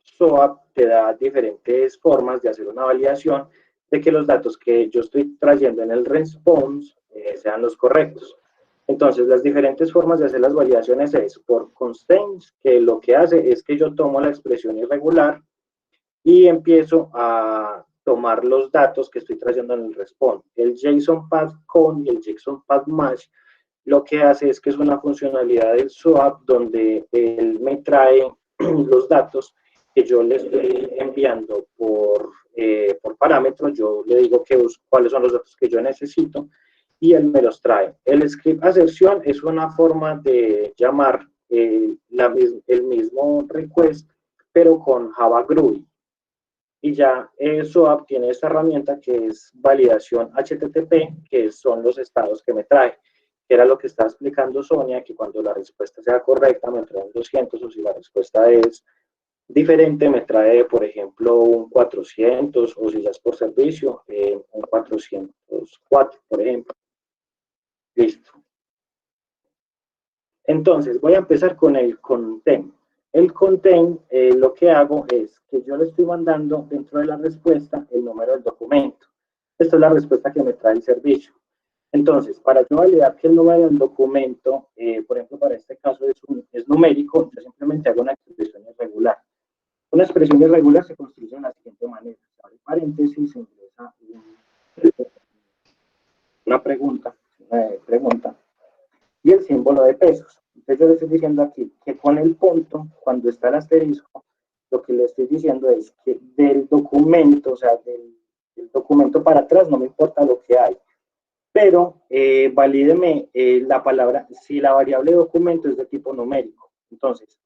SOAP te da diferentes formas de hacer una validación de que los datos que yo estoy trayendo en el response sean los correctos. Entonces, las diferentes formas de hacer las validaciones es por constraints, que lo que hace es que yo tomo la expresión irregular y empiezo a tomar los datos que estoy trayendo en el response. El JSON Path Con y el JSON Path Match lo que hace es que es una funcionalidad del SOAP donde él me trae los datos que yo le estoy enviando por parámetros. Yo le digo cuáles son los datos que yo necesito y él me los trae. El script assertion es una forma de llamar el mismo request, pero con Java GUI. Y ya SOAP tiene esta herramienta que es validación HTTP, que son los estados que me trae, que era lo que estaba explicando Sonia, que cuando la respuesta sea correcta me trae un 200, o si la respuesta es diferente me trae, por ejemplo, un 400, o si ya es por servicio, un 404, por ejemplo. Listo. Entonces, voy a empezar con el content. El content, lo que hago es que yo le estoy mandando dentro de la respuesta el número del documento. Esta es la respuesta que me trae el servicio. Entonces, para yo validar que el número del documento, por ejemplo, para este caso es numérico, yo simplemente hago una expresión irregular. Una expresión irregular se construye de la siguiente manera. Se abre paréntesis, se ingresa una pregunta, y el símbolo de pesos. Entonces yo le estoy diciendo aquí que con el punto, cuando está el asterisco, lo que le estoy diciendo es que del documento, o sea, del documento para atrás, no me importa lo que hay, pero valídeme la palabra, si la variable documento es de tipo numérico. Entonces,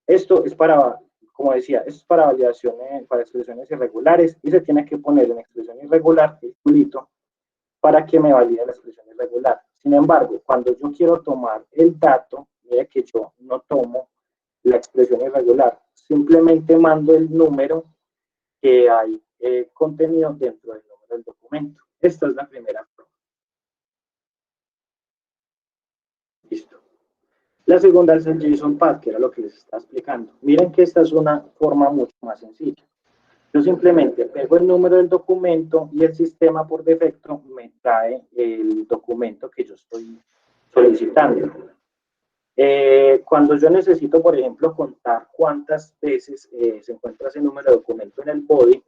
esto es para, como decía, esto es para validaciones, para expresiones irregulares, y se tiene que poner en expresión irregular el culito para que me valide la expresión irregular. Sin embargo, cuando yo quiero tomar el dato, mire que yo no tomo la expresión irregular, simplemente mando el número que hay contenido dentro del número del documento. Esta es la primera forma. Listo. La segunda es el JSON Path, que era lo que les estaba explicando. Miren que esta es una forma mucho más sencilla. Yo simplemente pego el número del documento y el sistema por defecto me trae el documento que yo estoy solicitando. Cuando yo necesito, por ejemplo, contar cuántas veces se encuentra ese número de documento en el body,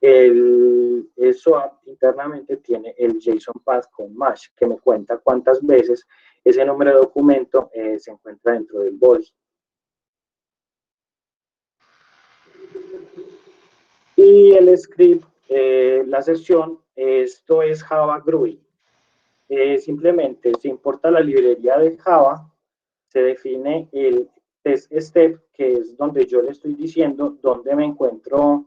el SOAP internamente tiene el JSON Path con Match, que me cuenta cuántas veces ese número de documento se encuentra dentro del body. Y el script, la sesión, esto es Java GUI. Simplemente se importa la librería de Java, se define el test step, que es donde yo le estoy diciendo dónde me encuentro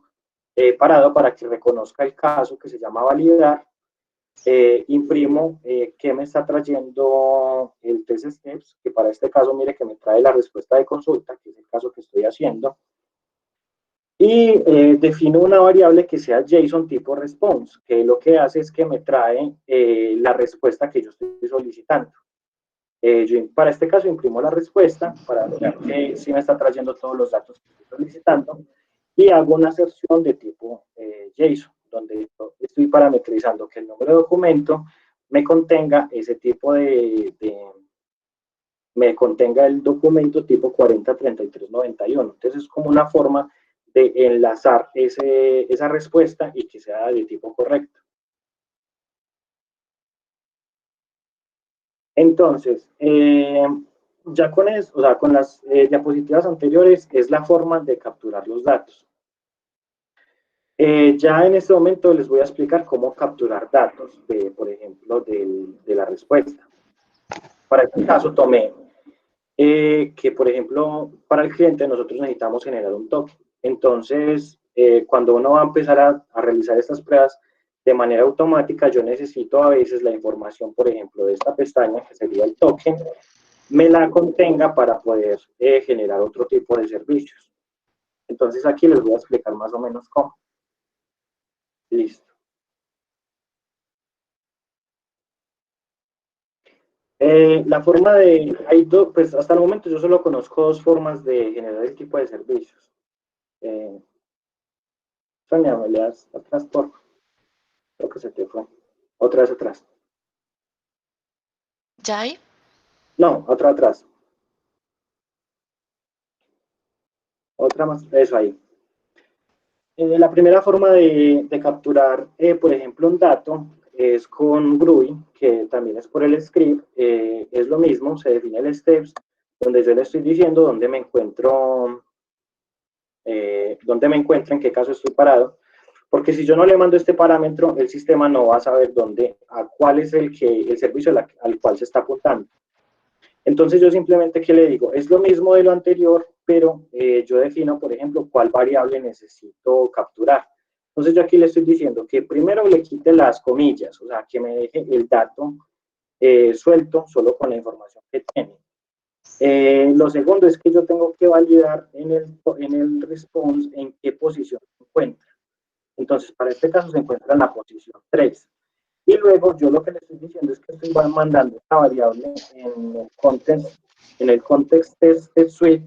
parado para que reconozca el caso que se llama validar. Imprimo qué me está trayendo el test steps, que para este caso mire que me trae la respuesta de consulta, que es el caso que estoy haciendo. Y defino una variable que sea JSON tipo response, que lo que hace es que me trae la respuesta que yo estoy solicitando. Yo para este caso imprimo la respuesta para ver que sí me está trayendo todos los datos que estoy solicitando. y hago una aserción de tipo JSON, donde estoy parametrizando que el número de documento me contenga ese tipo me contenga el documento tipo 403391. Entonces es como una forma de enlazar esa respuesta y que sea de tipo correcto. Entonces, ya con eso, o sea, con las diapositivas anteriores es la forma de capturar los datos. Ya en este momento les voy a explicar cómo capturar datos, por ejemplo, de la respuesta. Para este caso tomé que, por ejemplo, para el cliente nosotros necesitamos generar un token. Entonces, cuando uno va a empezar a realizar estas pruebas de manera automática, yo necesito a veces la información, por ejemplo, de esta pestaña, que sería el token, me la contenga para poder generar otro tipo de servicios. Entonces, aquí les voy a explicar más o menos cómo. Listo. La forma de, pues hasta el momento yo solo conozco dos formas de generar el tipo de servicios. Sonia, me le das atrás, por favor. Creo que se te fue. Otra vez atrás. ¿Ya ahí? No, otra atrás. Otra más. Eso ahí. La primera forma de capturar, por ejemplo, un dato es con Groovy, que también es por el script. Es lo mismo, se define el steps, donde yo le estoy diciendo dónde me encuentro, en qué caso estoy parado. Porque si yo no le mando este parámetro, el sistema no va a saber cuál es el servicio al cual se está apuntando. Entonces yo simplemente, ¿qué le digo? Es lo mismo de lo anterior, pero yo defino, por ejemplo, cuál variable necesito capturar. Entonces yo aquí le estoy diciendo que primero le quite las comillas, o sea, que me deje el dato suelto solo con la información que tiene. Lo segundo es que yo tengo que validar en el response en qué posición se encuentra. Entonces, para este caso se encuentra en la posición 3. Y luego yo lo que le estoy diciendo es que estoy mandando esta variable en el context test suite,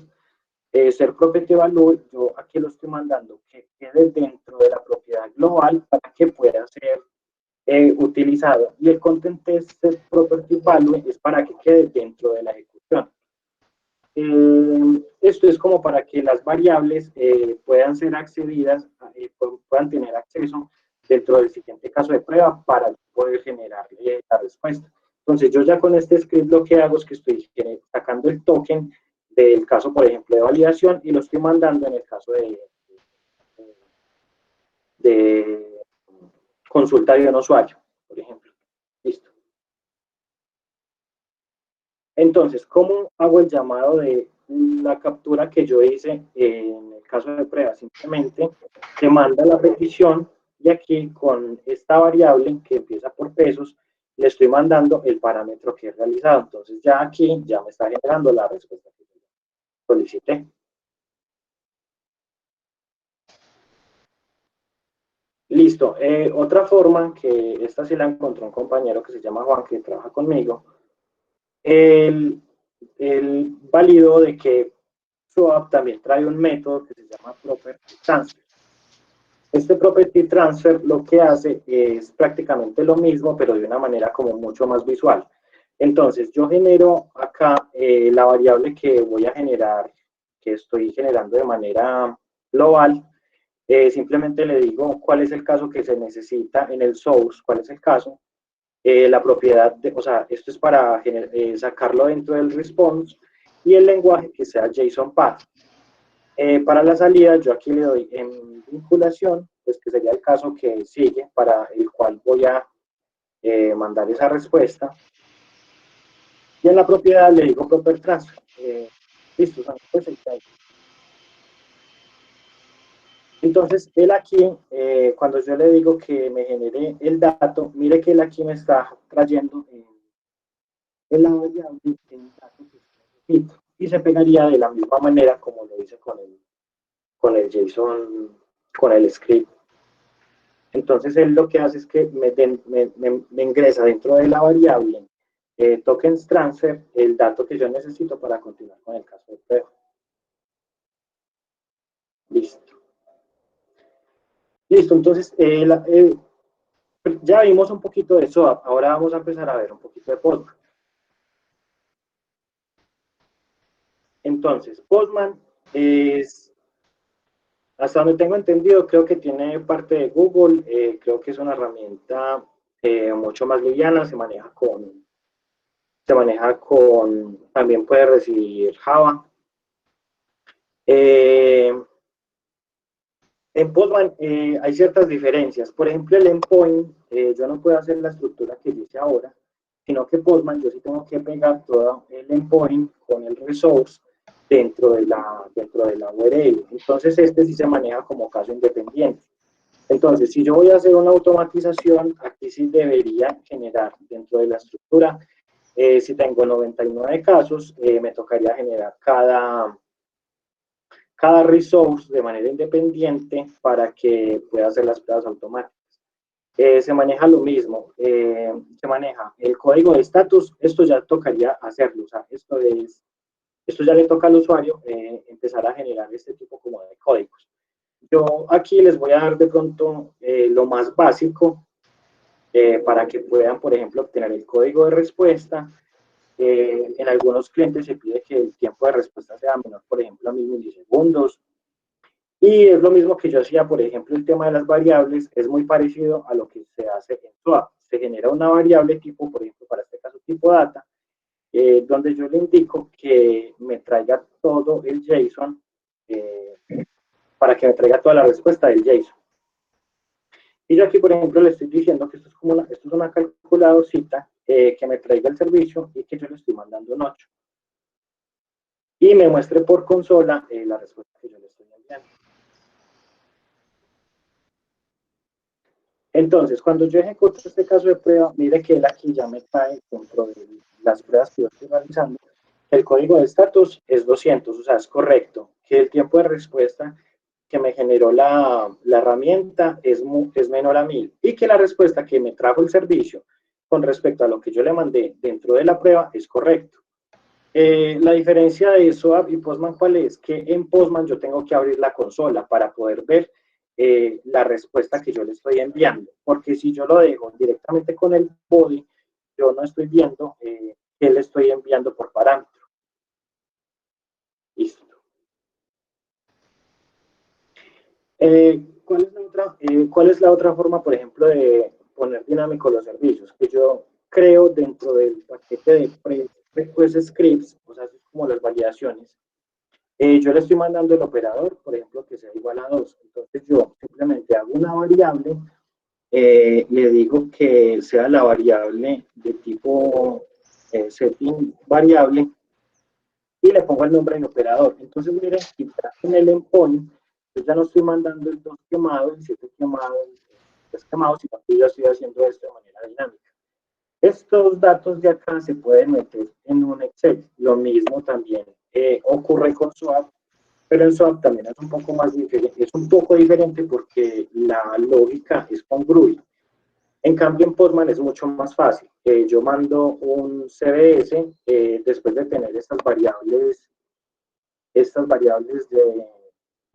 ser property value, yo aquí lo estoy mandando que quede dentro de la propiedad global para que pueda ser utilizado. Y el content test set property value es para que quede dentro de la ejecución. Esto es como para que las variables puedan ser accedidas, puedan tener acceso dentro del siguiente caso de prueba para poder generar la respuesta. Entonces yo ya con este script lo que hago es que estoy sacando el token del caso, por ejemplo, de validación y lo estoy mandando en el caso de consulta de un usuario, por ejemplo. Listo. Entonces, ¿cómo hago el llamado de la captura que yo hice en el caso de prueba? Simplemente se manda la petición y aquí con esta variable que empieza por pesos, le estoy mandando el parámetro que he realizado. Entonces ya aquí ya me está generando la respuesta que yo solicité. Listo. Otra forma, que esta sí la encontró un compañero que se llama Juan, que trabaja conmigo, el, el válido de que SWAP también trae un método que se llama Property Transfer. Este Property Transfer lo que hace es prácticamente lo mismo, pero de una manera como mucho más visual. Entonces, yo genero acá la variable que voy a generar, que estoy generando de manera global. Simplemente le digo cuál es el caso que se necesita en el source, cuál es el caso, la propiedad, o sea, esto es para sacarlo dentro del response y el lenguaje que sea JSON path. Para la salida, yo aquí le doy en vinculación, pues que sería el caso que sigue, para el cual voy a mandar esa respuesta. Y en la propiedad le digo proper transfer. Listo, pues entonces, él aquí, cuando yo le digo que me genere el dato, mire que él aquí me está trayendo en la variable el dato que necesito. Y se pegaría de la misma manera como lo hice con el JSON, con el script. Entonces, él lo que hace es que me ingresa dentro de la variable tokens transfer el dato que yo necesito para continuar con el caso de prueba. Listo. Listo, entonces ya vimos un poquito de SOAP, ahora vamos a empezar a ver un poquito de Postman. Entonces, Postman es, hasta donde tengo entendido, creo que tiene parte de Google, creo que es una herramienta mucho más liviana, también puede recibir Java. En Postman hay ciertas diferencias. Por ejemplo, el endpoint, yo no puedo hacer la estructura que yo hice ahora, sino que Postman yo sí tengo que pegar todo el endpoint con el resource dentro de la URL. Entonces, este sí se maneja como caso independiente. Entonces, si yo voy a hacer una automatización, aquí sí debería generar dentro de la estructura, si tengo 99 casos, me tocaría generar cada resource de manera independiente para que pueda hacer las pruebas automáticas. Se maneja lo mismo, se maneja el código de estatus, esto ya tocaría hacerlo, o sea, esto ya le toca al usuario empezar a generar este tipo como de códigos. Yo aquí les voy a dar de pronto lo más básico para que puedan, por ejemplo, obtener el código de respuesta. En algunos clientes se pide que el tiempo de respuesta sea menor, por ejemplo, a 1000 milisegundos. Y es lo mismo que yo hacía, por ejemplo, el tema de las variables es muy parecido a lo que se hace en SWAP. Se genera una variable tipo, por ejemplo, para este caso tipo data, donde yo le indico que me traiga todo el JSON para que me traiga toda la respuesta del JSON. Y yo aquí, por ejemplo, le estoy diciendo que esto es una calculadorcita que me traiga el servicio y que yo le estoy mandando un 8. Y me muestre por consola la respuesta que yo le estoy enviando. Entonces, cuando yo ejecuto este caso de prueba, mire que él aquí ya me trae dentro de las pruebas que yo estoy realizando, el código de estatus es 200, o sea, es correcto, que el tiempo de respuesta que me generó la herramienta es menor a 1000 y que la respuesta que me trajo el servicio con respecto a lo que yo le mandé dentro de la prueba es correcto. La diferencia de SOAP y Postman, ¿cuál es? Que en Postman yo tengo que abrir la consola para poder ver la respuesta que yo le estoy enviando, porque si yo lo dejo directamente con el body, yo no estoy viendo qué le estoy enviando por parámetro. Listo. ¿Cuál es la otra forma, por ejemplo, de poner dinámico los servicios? Que yo creo dentro del paquete de request scripts, o sea, como las validaciones, yo le estoy mandando el operador, por ejemplo, que sea igual a 2. Entonces yo simplemente hago una variable, le digo que sea la variable de tipo setting variable y le pongo el nombre del operador. Entonces, miren, en el endpoint, yo ya no estoy mandando el 2 quemado, el 7 quemado, el 3 quemado, sino que yo estoy haciendo esto de manera dinámica. Estos datos de acá se pueden meter en un Excel. Lo mismo también ocurre con SWAP, pero en SWAP también es un poco más diferente, es un poco diferente porque la lógica es congruente. En cambio, en Postman es mucho más fácil. Yo mando un CBS después de tener estas variables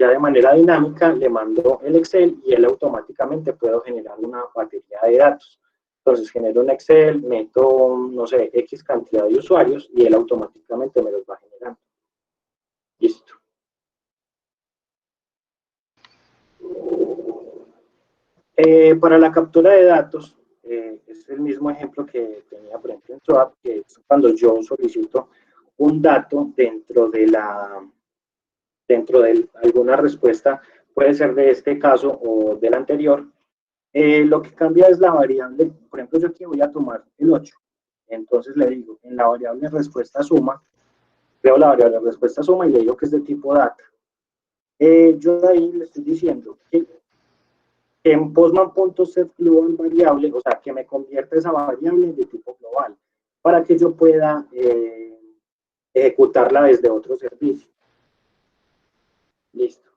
ya de manera dinámica, le mando el Excel y él automáticamente puede generar una batería de datos. Entonces genero un Excel, meto, no sé, X cantidad de usuarios y él automáticamente me los va generando. Listo. Para la captura de datos, es el mismo ejemplo que tenía, por ejemplo, en SWAP, que es cuando yo solicito un dato dentro de alguna respuesta, puede ser de este caso o del anterior. Lo que cambia es la variable, por ejemplo, yo aquí voy a tomar el 8. Entonces le digo, en la variable respuesta suma, veo la variable respuesta suma y le digo que es de tipo data. Yo ahí le estoy diciendo que en postman.set global variable, o sea, que me convierte esa variable de tipo global, para que yo pueda ejecutarla desde otro servicio. Listo.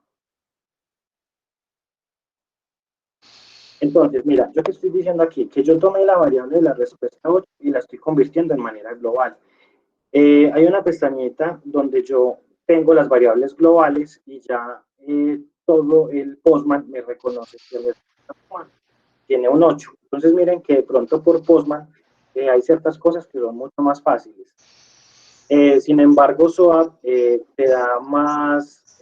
Entonces, mira, yo te estoy diciendo aquí que yo tomé la variable de la respuesta 8 y la estoy convirtiendo en manera global. Hay una pestañita donde yo tengo las variables globales y ya todo el Postman me reconoce que tiene un 8. Entonces miren que de pronto por Postman hay ciertas cosas que son mucho más fáciles. Sin embargo, SOAP te da más,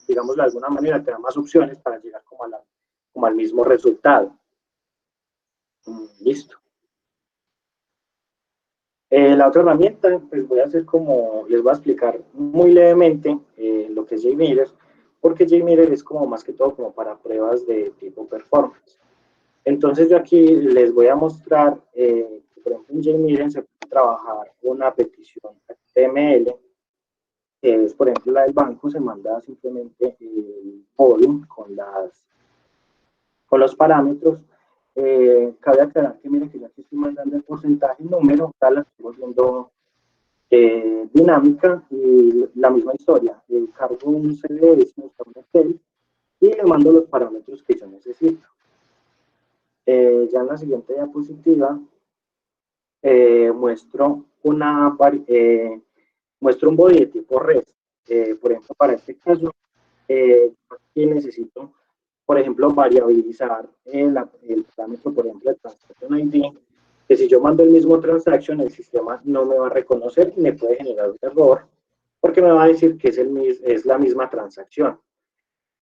digamos de alguna manera, te da más opciones para llegar como al mismo resultado. Listo. La otra herramienta, pues voy a hacer como, les voy a explicar muy levemente lo que es JMeter, porque JMeter es como más que todo como para pruebas de tipo performance. Entonces yo aquí les voy a mostrar, por ejemplo en JMeter se puede trabajar una petición HTML, que es por ejemplo la del banco, se manda simplemente el volumen con los parámetros. Cabe aclarar que miren que ya aquí estoy mandando el porcentaje número, ya la estoy volviendo dinámica y la misma historia. Cargo un CDS, un Excel, y le mando los parámetros que yo necesito. Ya en la siguiente diapositiva muestro muestro un body de tipo REST. Por ejemplo, para este caso, aquí necesito, por ejemplo, variabilizar el parámetro, por ejemplo, de Transaction ID, que si yo mando el mismo transaction, el sistema no me va a reconocer y me puede generar un error, porque me va a decir que es la misma transacción.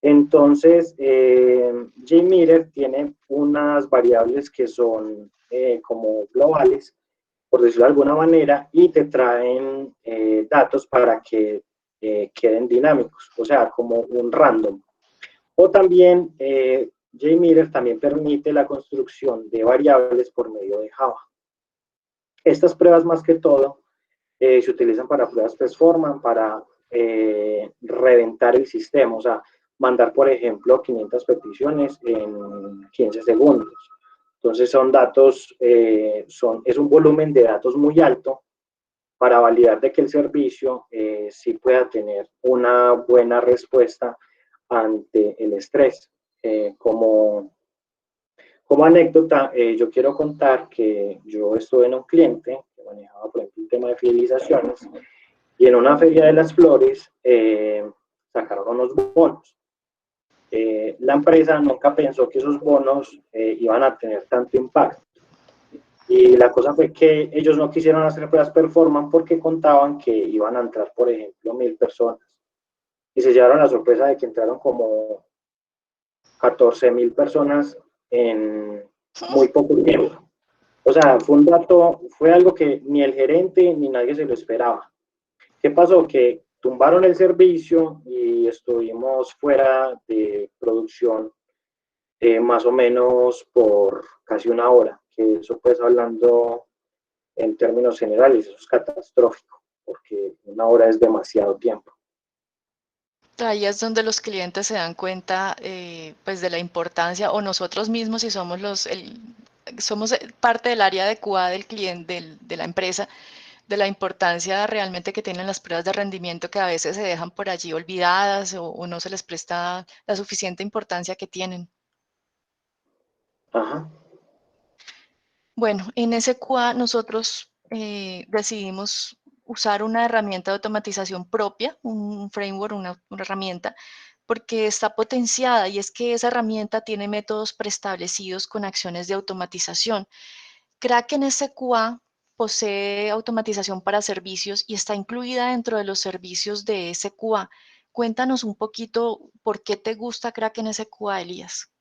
Entonces, JMeter tiene unas variables que son como globales, por decirlo de alguna manera, y te traen datos para que queden dinámicos, o sea, como un random. O también, JMeter también permite la construcción de variables por medio de Java. Estas pruebas, más que todo, se utilizan para pruebas performance, para reventar el sistema, o sea, mandar, por ejemplo, 500 peticiones en 15 segundos. Entonces son datos, es un volumen de datos muy alto para validar de que el servicio sí pueda tener una buena respuesta ante el estrés. Como anécdota, yo quiero contar que yo estuve en un cliente que manejaba, por ejemplo, el tema de fidelizaciones, y en una feria de las flores sacaron unos bonos. La empresa nunca pensó que esos bonos iban a tener tanto impacto. Y la cosa fue que ellos no quisieron hacer pruebas performance porque contaban que iban a entrar, por ejemplo, 1000 personas. Y se llevaron la sorpresa de que entraron como 14.000 personas en muy poco tiempo. O sea, fue algo que ni el gerente ni nadie se lo esperaba. ¿Qué pasó? Que tumbaron el servicio y estuvimos fuera de producción más o menos por casi una hora, que eso pues hablando en términos generales, eso es catastrófico, porque una hora es demasiado tiempo. Ahí es donde los clientes se dan cuenta pues de la importancia, o nosotros mismos si somos somos parte del área de QA del cliente, de la empresa, de la importancia realmente que tienen las pruebas de rendimiento que a veces se dejan por allí olvidadas o no se les presta la suficiente importancia que tienen. Ajá. Bueno, en SQA nosotros decidimos usar una herramienta de automatización propia, un framework, una herramienta, porque está potenciada y es que esa herramienta tiene métodos preestablecidos con acciones de automatización. Kraken SQA posee automatización para servicios y está incluida dentro de los servicios de SQA. Cuéntanos un poquito por qué te gusta Kraken SQA, Elías.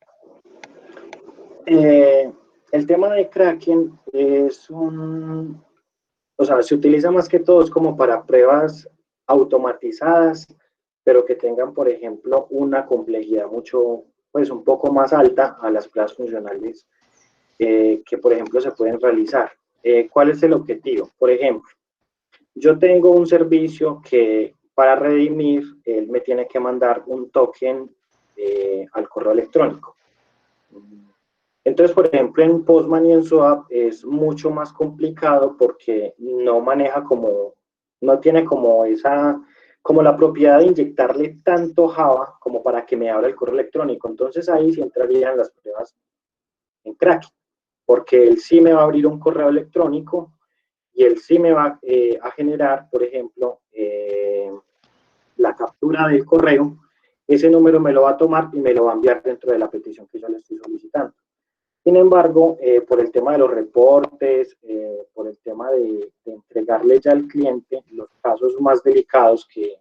El tema de Kraken o sea, se utiliza más que todo como para pruebas automatizadas, pero que tengan, por ejemplo, una complejidad pues un poco más alta a las pruebas funcionales que, por ejemplo, se pueden realizar. ¿Cuál es el objetivo? Por ejemplo, yo tengo un servicio que para redimir, él me tiene que mandar un token al correo electrónico. Entonces, por ejemplo, en Postman y en SOAP es mucho más complicado porque no tiene como la propiedad de inyectarle tanto Java como para que me abra el correo electrónico. Entonces ahí sí entrarían las pruebas en Kraken, porque él sí me va a abrir un correo electrónico y él sí me va a generar, por ejemplo, la captura del correo ese número me lo va a tomar y me lo va a enviar dentro de la petición que yo le estoy solicitando. Sin embargo, por el tema de los reportes, por el tema de entregarle ya al cliente los casos más delicados que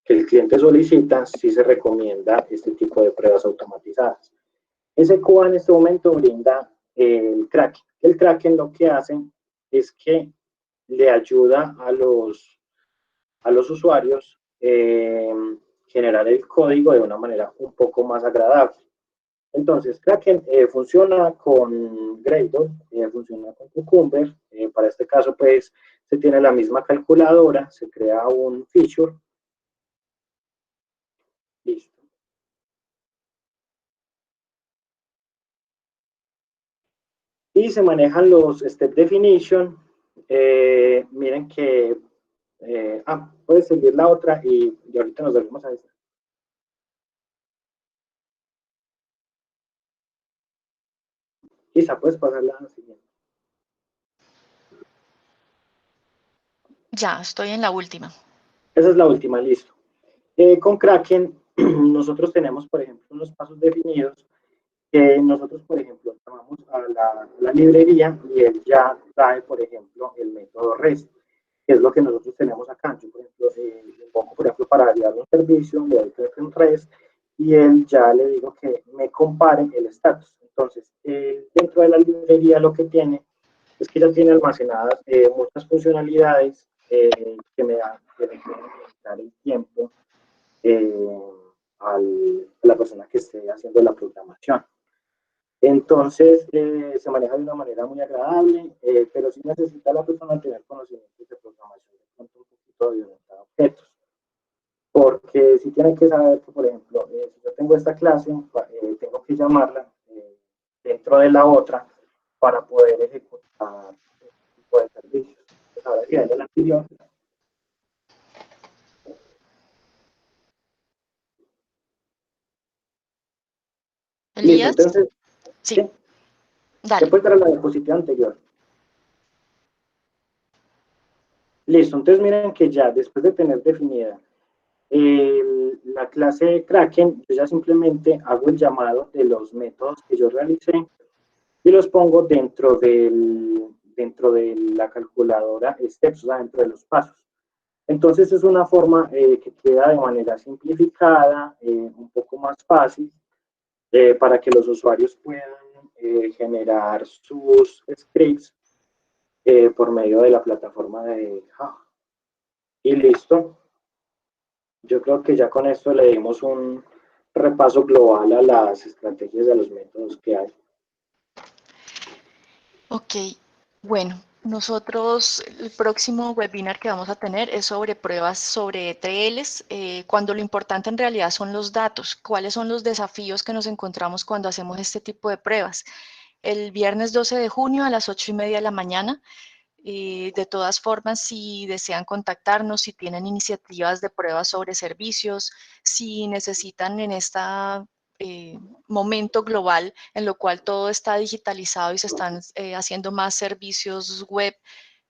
el cliente solicita, sí se recomienda este tipo de pruebas automatizadas. SQA en este momento brinda el Kraken. El Kraken lo que hace es que le ayuda a los usuarios generar el código de una manera un poco más agradable. Entonces, Kraken funciona con Gradle, funciona con Cucumber. Para este caso, pues, se tiene la misma calculadora, se crea un feature. Listo. Y se manejan los step definition. Miren que... puedes seguir la otra y ahorita nos volvemos a esta. Isa, puedes pasar la siguiente. Ya, estoy en la última. Esa es la última, listo. Con Kraken, nosotros tenemos, por ejemplo, unos pasos definidos que nosotros, por ejemplo, llamamos a la librería y él ya trae, por ejemplo, el método REST, que es lo que nosotros tenemos acá. Yo, por ejemplo, le pongo, por ejemplo, para validar un servicio, le doy Kraken REST y él ya le digo que me compare el estatus. Entonces, dentro de la librería lo que tiene es que ya tiene almacenadas muchas funcionalidades que me dan, que le pueden dar el tiempo a la persona que esté haciendo la programación. Entonces, se maneja de una manera muy agradable, pero sí necesita la persona tener conocimientos de programación, de pronto un poquito de orientar a objetos. Porque si tiene que saber que, por ejemplo, si yo tengo esta clase, tengo que llamarla dentro de la otra para poder ejecutar este tipo de servicios. Pues ahora sí, la anterior. Listo, Elías, entonces, sí, ¿sí? dale. Después de la diapositiva anterior. Listo, entonces miren que ya después de tener definida la clase Kraken, yo ya simplemente hago el llamado de los métodos que yo realicé y los pongo dentro de la calculadora steps, o sea, dentro de los pasos. Entonces es una forma que queda de manera simplificada, un poco más fácil, para que los usuarios puedan generar sus scripts por medio de la plataforma de Java. Y listo. Yo creo que ya con esto le dimos un repaso global a las estrategias y a los métodos que hay. Ok, bueno, nosotros el próximo webinar que vamos a tener es sobre pruebas sobre ETLs, cuando lo importante en realidad son los datos, cuáles son los desafíos que nos encontramos cuando hacemos este tipo de pruebas. El viernes 12 de junio a las 8:30 de la mañana. De todas formas, si desean contactarnos, si tienen iniciativas de pruebas sobre servicios, si necesitan en este momento global en lo cual todo está digitalizado y se están haciendo más servicios web,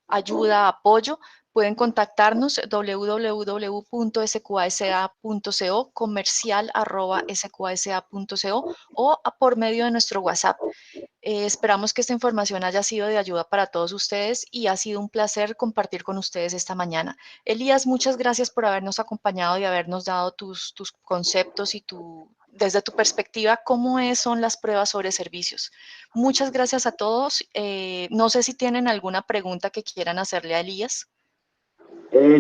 ayuda, apoyo, pueden contactarnos www.sqasa.co, comercial@sqasa.co o por medio de nuestro WhatsApp. Esperamos que esta información haya sido de ayuda para todos ustedes y ha sido un placer compartir con ustedes esta mañana. Elías, muchas gracias por habernos acompañado y habernos dado tus conceptos y desde tu perspectiva, cómo son las pruebas sobre servicios. Muchas gracias a todos. No sé si tienen alguna pregunta que quieran hacerle a Elías.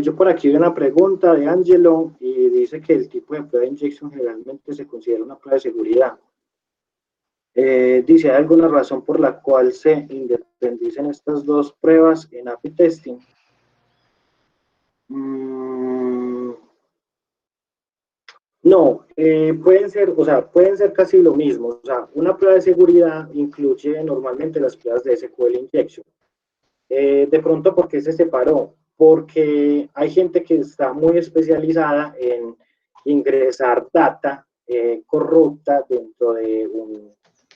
Yo por aquí veo una pregunta de Angelo y dice que el tipo de prueba de inyección generalmente se considera una prueba de seguridad. Dice, ¿hay alguna razón por la cual se independicen estas dos pruebas en API testing? No, pueden ser casi lo mismo. O sea, una prueba de seguridad incluye normalmente las pruebas de SQL injection. De pronto, ¿por qué se separó? Porque hay gente que está muy especializada en ingresar data corrupta dentro de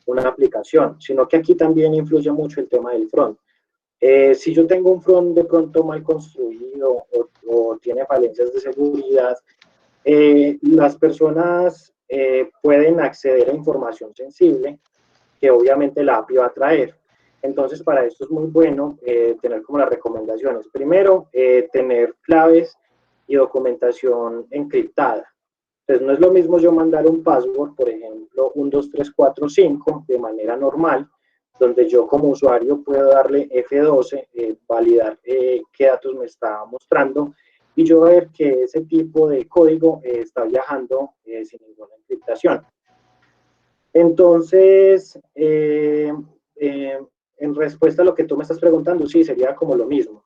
una aplicación, sino que aquí también influye mucho el tema del front. Si yo tengo un front de pronto mal construido o tiene falencias de seguridad, Las personas pueden acceder a información sensible que obviamente la API va a traer. Entonces, para esto es muy bueno tener como las recomendaciones. Primero, tener claves y documentación encriptada. Entonces, no es lo mismo yo mandar un password, por ejemplo, 1, 2, 3, 4, 5, de manera normal, donde yo como usuario puedo darle F12, validar qué datos me está mostrando, y yo ver que ese tipo de código está viajando sin ninguna encriptación. Entonces, en respuesta a lo que tú me estás preguntando, sí, sería como lo mismo,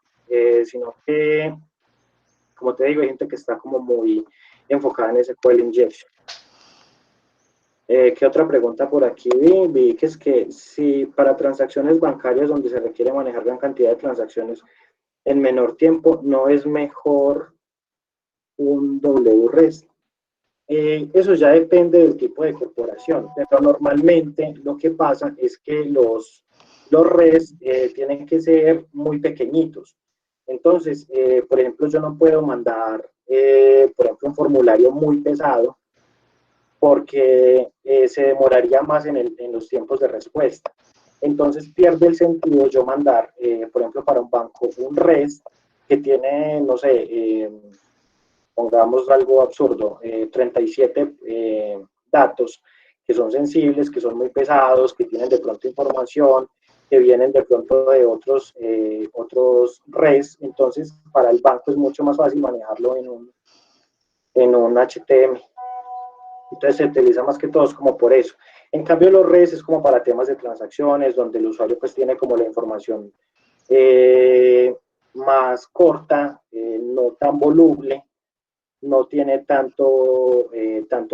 sino que, como te digo, hay gente que está como muy enfocada en ese SQL injection. ¿Qué otra pregunta por aquí vi? Vi que es que si para transacciones bancarias donde se requiere manejar gran cantidad de transacciones en menor tiempo, ¿no es mejor un WREST? Eso ya depende del tipo de corporación, pero normalmente lo que pasa es que los REST tienen que ser muy pequeñitos. Entonces, por ejemplo, yo no puedo mandar, por ejemplo, un formulario muy pesado porque se demoraría más en los tiempos de respuesta. Entonces pierde el sentido yo mandar, por ejemplo, para un banco un REST que tiene, no sé, pongamos algo absurdo, 37 datos que son sensibles, que son muy pesados, que tienen de pronto información, que vienen de pronto de otros REST. Entonces, para el banco es mucho más fácil manejarlo en un HTML. Entonces se utiliza más que todo como por eso. En cambio los REST es como para temas de transacciones, donde el usuario pues tiene como la información más corta, no tan voluble, no tiene tanto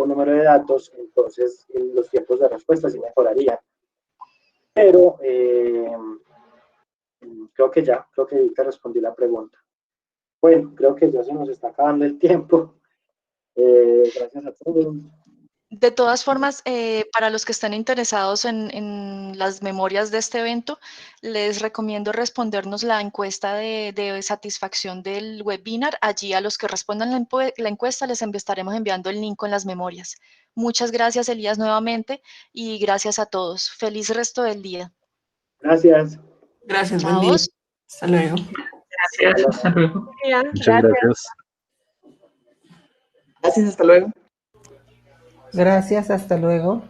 número de datos, entonces los tiempos de respuesta sí mejorarían. Pero creo que te respondí la pregunta. Bueno, creo que ya se nos está acabando el tiempo. Gracias a todos. De todas formas, para los que están interesados en las memorias de este evento, les recomiendo respondernos la encuesta de satisfacción del webinar. Allí a los que respondan la encuesta les estaremos enviando el link con las memorias. Muchas gracias, Elías, nuevamente, y gracias a todos. Feliz resto del día. Gracias. Gracias, buen día. Chao. Hasta luego. Gracias, hasta luego. Muchas gracias. Gracias, hasta luego. Gracias, hasta luego.